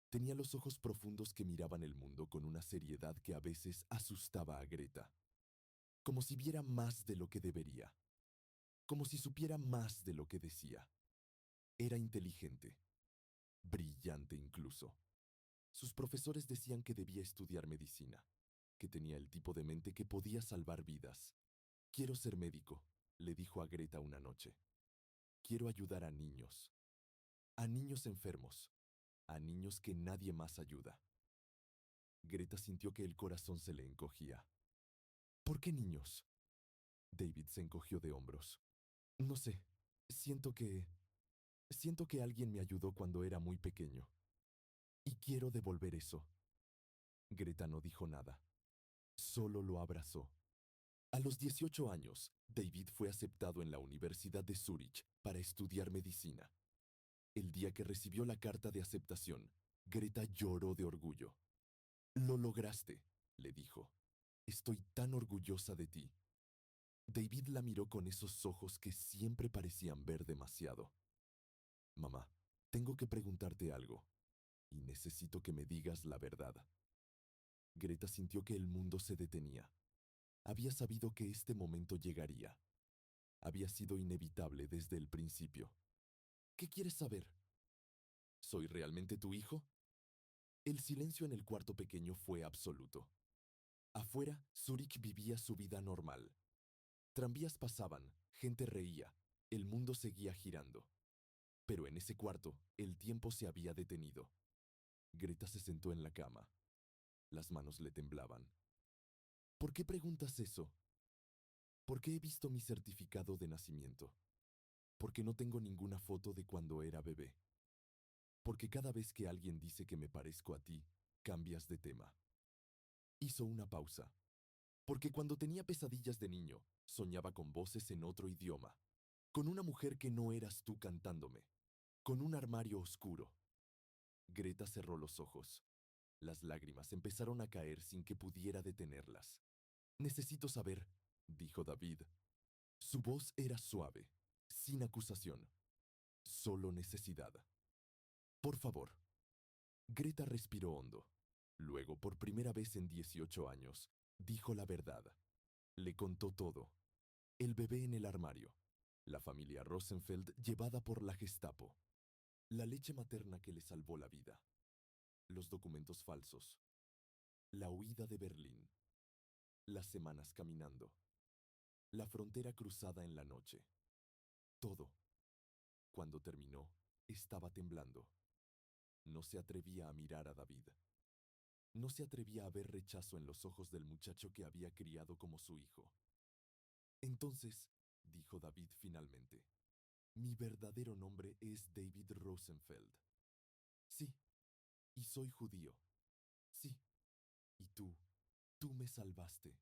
Tenía los ojos profundos que miraban el mundo con una seriedad que a veces asustaba a Greta, como si viera más de lo que debería, como si supiera más de lo que decía. Era inteligente, brillante incluso. Sus profesores decían que debía estudiar medicina, que tenía el tipo de mente que podía salvar vidas. Quiero ser médico, le dijo a Greta una noche. Quiero ayudar a niños enfermos, a niños que nadie más ayuda. Greta sintió que el corazón se le encogía. ¿Por qué niños? David se encogió de hombros. No sé, siento que... Siento que alguien me ayudó cuando era muy pequeño. Y quiero devolver eso. Greta no dijo nada. Solo lo abrazó. A los 18 años, David fue aceptado en la Universidad de Zúrich para estudiar medicina. El día que recibió la carta de aceptación, Greta lloró de orgullo. Lo lograste, le dijo. Estoy tan orgullosa de ti. David la miró con esos ojos que siempre parecían ver demasiado. Mamá, tengo que preguntarte algo, y necesito que me digas la verdad. Greta sintió que el mundo se detenía. Había sabido que este momento llegaría. Había sido inevitable desde el principio. ¿Qué quieres saber? ¿Soy realmente tu hijo? El silencio en el cuarto pequeño fue absoluto. Afuera, Zurich vivía su vida normal. Tranvías pasaban, gente reía, el mundo seguía girando. Pero en ese cuarto, el tiempo se había detenido. Greta se sentó en la cama. Las manos le temblaban. ¿Por qué preguntas eso? ¿Por qué he visto mi certificado de nacimiento? Porque no tengo ninguna foto de cuando era bebé. Porque cada vez que alguien dice que me parezco a ti, cambias de tema. Hizo una pausa. Porque cuando tenía pesadillas de niño, soñaba con voces en otro idioma, con una mujer que no eras tú cantándome, con un armario oscuro. Greta cerró los ojos. Las lágrimas empezaron a caer sin que pudiera detenerlas. Necesito saber, dijo David. Su voz era suave, sin acusación, solo necesidad. Por favor. Greta respiró hondo. Luego, por primera vez en 18 años, dijo la verdad. Le contó todo. El bebé en el armario, la familia Rosenfeld llevada por la Gestapo, la leche materna que le salvó la vida, los documentos falsos, la huida de Berlín, las semanas caminando, la frontera cruzada en la noche. Todo. Cuando terminó, estaba temblando. No se atrevía a mirar a David. No se atrevía a ver rechazo en los ojos del muchacho que había criado como su hijo. Entonces, dijo David finalmente, mi verdadero nombre es David Rosenfeld. Sí, y soy judío. Sí, y tú me salvaste.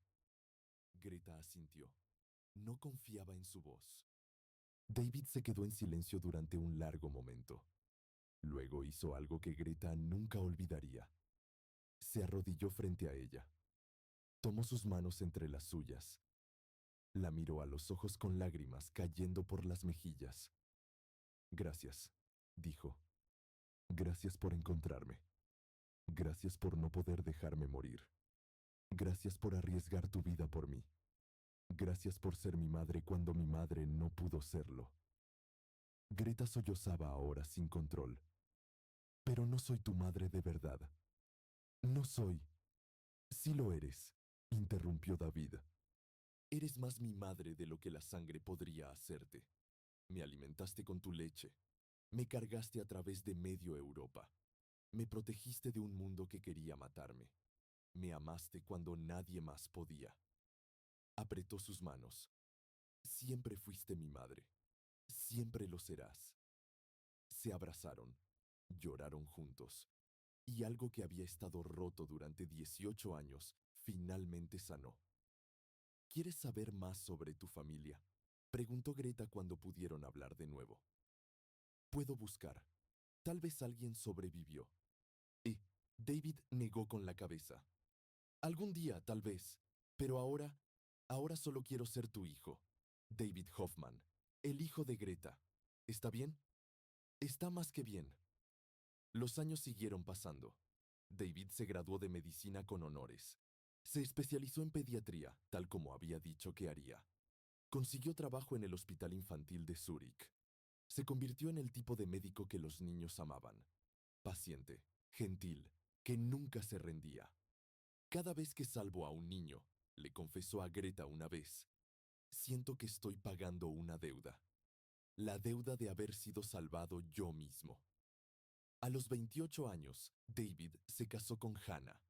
Greta asintió. No confiaba en su voz. David se quedó en silencio durante un largo momento. Luego hizo algo que Greta nunca olvidaría. Se arrodilló frente a ella. Tomó sus manos entre las suyas. La miró a los ojos con lágrimas cayendo por las mejillas. Gracias, dijo. Gracias por encontrarme. Gracias por no poder dejarme morir. Gracias por arriesgar tu vida por mí. Gracias por ser mi madre cuando mi madre no pudo serlo. Greta sollozaba ahora sin control. Pero no soy tu madre de verdad. No soy. Sí lo eres, interrumpió David. Eres más mi madre de lo que la sangre podría hacerte. Me alimentaste con tu leche. Me cargaste a través de medio Europa. Me protegiste de un mundo que quería matarme. Me amaste cuando nadie más podía. Apretó sus manos. Siempre fuiste mi madre. Siempre lo serás. Se abrazaron. Lloraron juntos. Y algo que había estado roto durante 18 años finalmente sanó. ¿Quieres saber más sobre tu familia? Preguntó Greta cuando pudieron hablar de nuevo. Puedo buscar. Tal vez alguien sobrevivió. David negó con la cabeza. Algún día, tal vez. Pero ahora solo quiero ser tu hijo. David Hoffman, el hijo de Greta. ¿Está bien? Está más que bien. Los años siguieron pasando. David se graduó de medicina con honores. Se especializó en pediatría, tal como había dicho que haría. Consiguió trabajo en el Hospital Infantil de Zúrich. Se convirtió en el tipo de médico que los niños amaban. Paciente, gentil, que nunca se rendía. Cada vez que salvo a un niño, le confesó a Greta una vez, siento que estoy pagando una deuda. La deuda de haber sido salvado yo mismo. A los 28 años, David se casó con Hannah,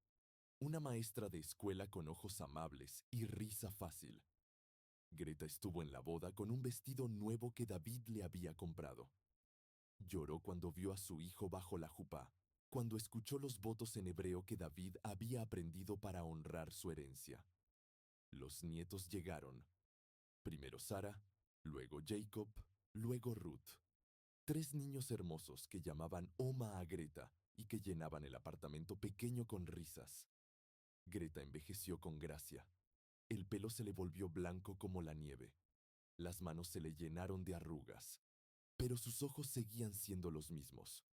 una maestra de escuela con ojos amables y risa fácil. Greta estuvo en la boda con un vestido nuevo que David le había comprado. Lloró cuando vio a su hijo bajo la jupá, cuando escuchó los votos en hebreo que David había aprendido para honrar su herencia. Los nietos llegaron. Primero Sara, luego Jacob, luego Ruth. 3 niños hermosos que llamaban Oma a Greta y que llenaban el apartamento pequeño con risas. Greta envejeció con gracia. El pelo se le volvió blanco como la nieve. Las manos se le llenaron de arrugas. Pero sus ojos seguían siendo los mismos.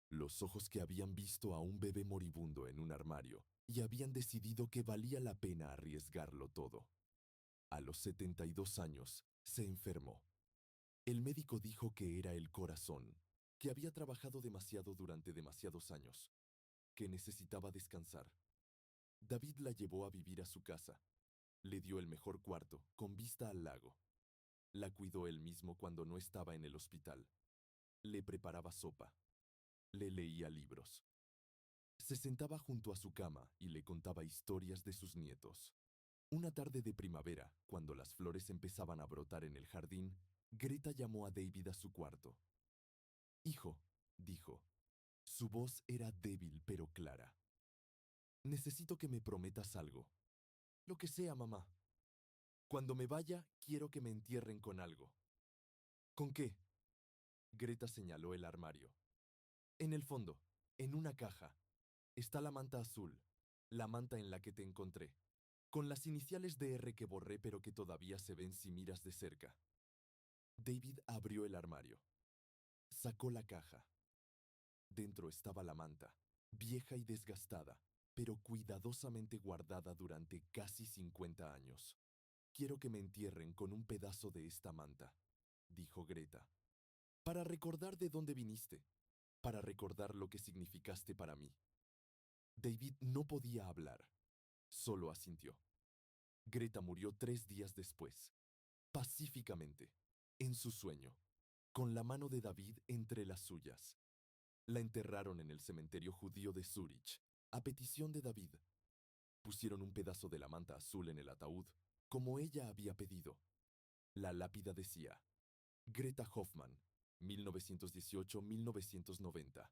Los ojos que habían visto a un bebé moribundo en un armario y habían decidido que valía la pena arriesgarlo todo. A los 72 años, se enfermó. El médico dijo que era el corazón, que había trabajado demasiado durante demasiados años, que necesitaba descansar. David la llevó a vivir a su casa. Le dio el mejor cuarto, con vista al lago. La cuidó él mismo cuando no estaba en el hospital. Le preparaba sopa. Le leía libros. Se sentaba junto a su cama y le contaba historias de sus nietos. Una tarde de primavera, cuando las flores empezaban a brotar en el jardín, Greta llamó a David a su cuarto. Hijo, dijo. Su voz era débil pero clara. Necesito que me prometas algo. Lo que sea, mamá. Cuando me vaya, quiero que me entierren con algo. ¿Con qué? Greta señaló el armario. En el fondo, en una caja, está la manta azul, la manta en la que te encontré, con las iniciales de R que borré pero que todavía se ven si miras de cerca. David abrió el armario. Sacó la caja. Dentro estaba la manta, vieja y desgastada, pero cuidadosamente guardada durante casi 50 años. Quiero que me entierren con un pedazo de esta manta, dijo Greta, para recordar de dónde viniste, para recordar lo que significaste para mí. David no podía hablar, solo asintió. Greta murió 3 días después, pacíficamente, en su sueño, con la mano de David entre las suyas. La enterraron en el cementerio judío de Zúrich, a petición de David. Pusieron un pedazo de la manta azul en el ataúd, como ella había pedido. La lápida decía, Greta Hoffmann, 1918-1990.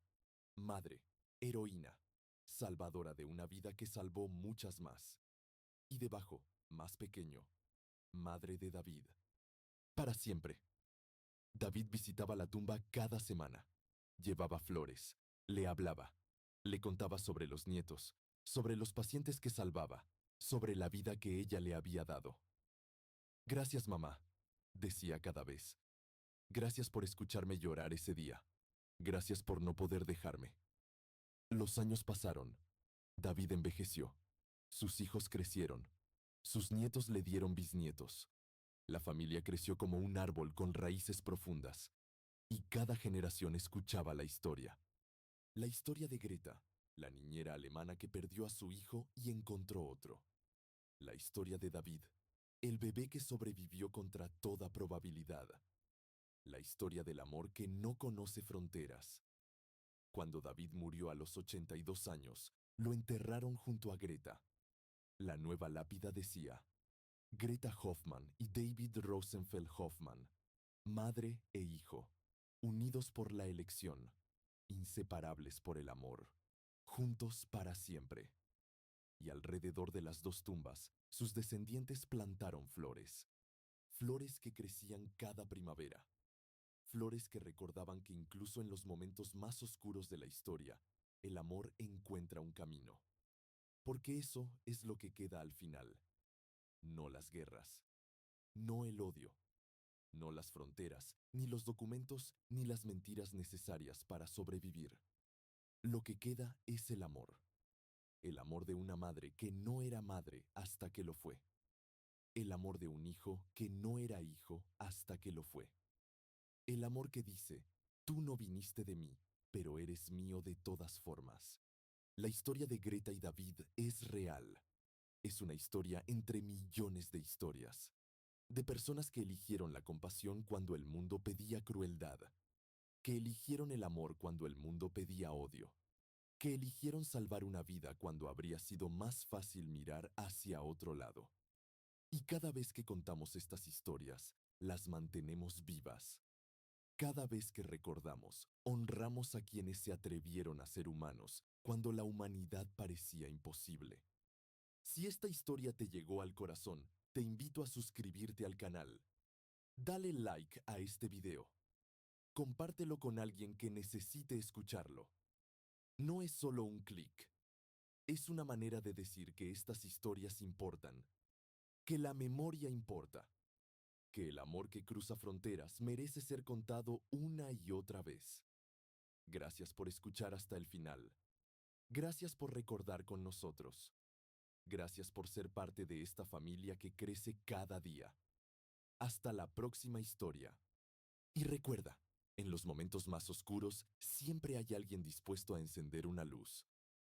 Madre, heroína, salvadora de una vida que salvó muchas más. Y debajo, más pequeño, Madre de David. Para siempre. David visitaba la tumba cada semana. Llevaba flores, le hablaba, le contaba sobre los nietos, sobre los pacientes que salvaba, sobre la vida que ella le había dado. Gracias, mamá, decía cada vez. Gracias por escucharme llorar ese día. Gracias por no poder dejarme. Los años pasaron. David envejeció. Sus hijos crecieron. Sus nietos le dieron bisnietos. La familia creció como un árbol con raíces profundas. Y cada generación escuchaba la historia. La historia de Greta, la niñera alemana que perdió a su hijo y encontró otro. La historia de David, el bebé que sobrevivió contra toda probabilidad. La historia del amor que no conoce fronteras. Cuando David murió a los 82 años, lo enterraron junto a Greta. La nueva lápida decía, Greta Hoffmann y David Rosenfeld Hoffmann, madre e hijo, unidos por la elección, inseparables por el amor, juntos para siempre. Y alrededor de las dos tumbas, sus descendientes plantaron flores, flores que crecían cada primavera, flores que recordaban que incluso en los momentos más oscuros de la historia, el amor encuentra un camino. Porque eso es lo que queda al final, no las guerras, no el odio, no las fronteras, ni los documentos, ni las mentiras necesarias para sobrevivir. Lo que queda es el amor de una madre que no era madre hasta que lo fue, el amor de un hijo que no era hijo hasta que lo fue, el amor que dice, tú no viniste de mí, pero eres mío de todas formas. La historia de Greta y David es real. Es una historia entre millones de historias, de personas que eligieron la compasión cuando el mundo pedía crueldad, que eligieron el amor cuando el mundo pedía odio, que eligieron salvar una vida cuando habría sido más fácil mirar hacia otro lado. Y cada vez que contamos estas historias, las mantenemos vivas. Cada vez que recordamos, honramos a quienes se atrevieron a ser humanos cuando la humanidad parecía imposible. Si esta historia te llegó al corazón, te invito a suscribirte al canal. Dale like a este video. Compártelo con alguien que necesite escucharlo. No es solo un clic. Es una manera de decir que estas historias importan, que la memoria importa, que el amor que cruza fronteras merece ser contado una y otra vez. Gracias por escuchar hasta el final. Gracias por recordar con nosotros. Gracias por ser parte de esta familia que crece cada día. Hasta la próxima historia. Y recuerda, en los momentos más oscuros siempre hay alguien dispuesto a encender una luz.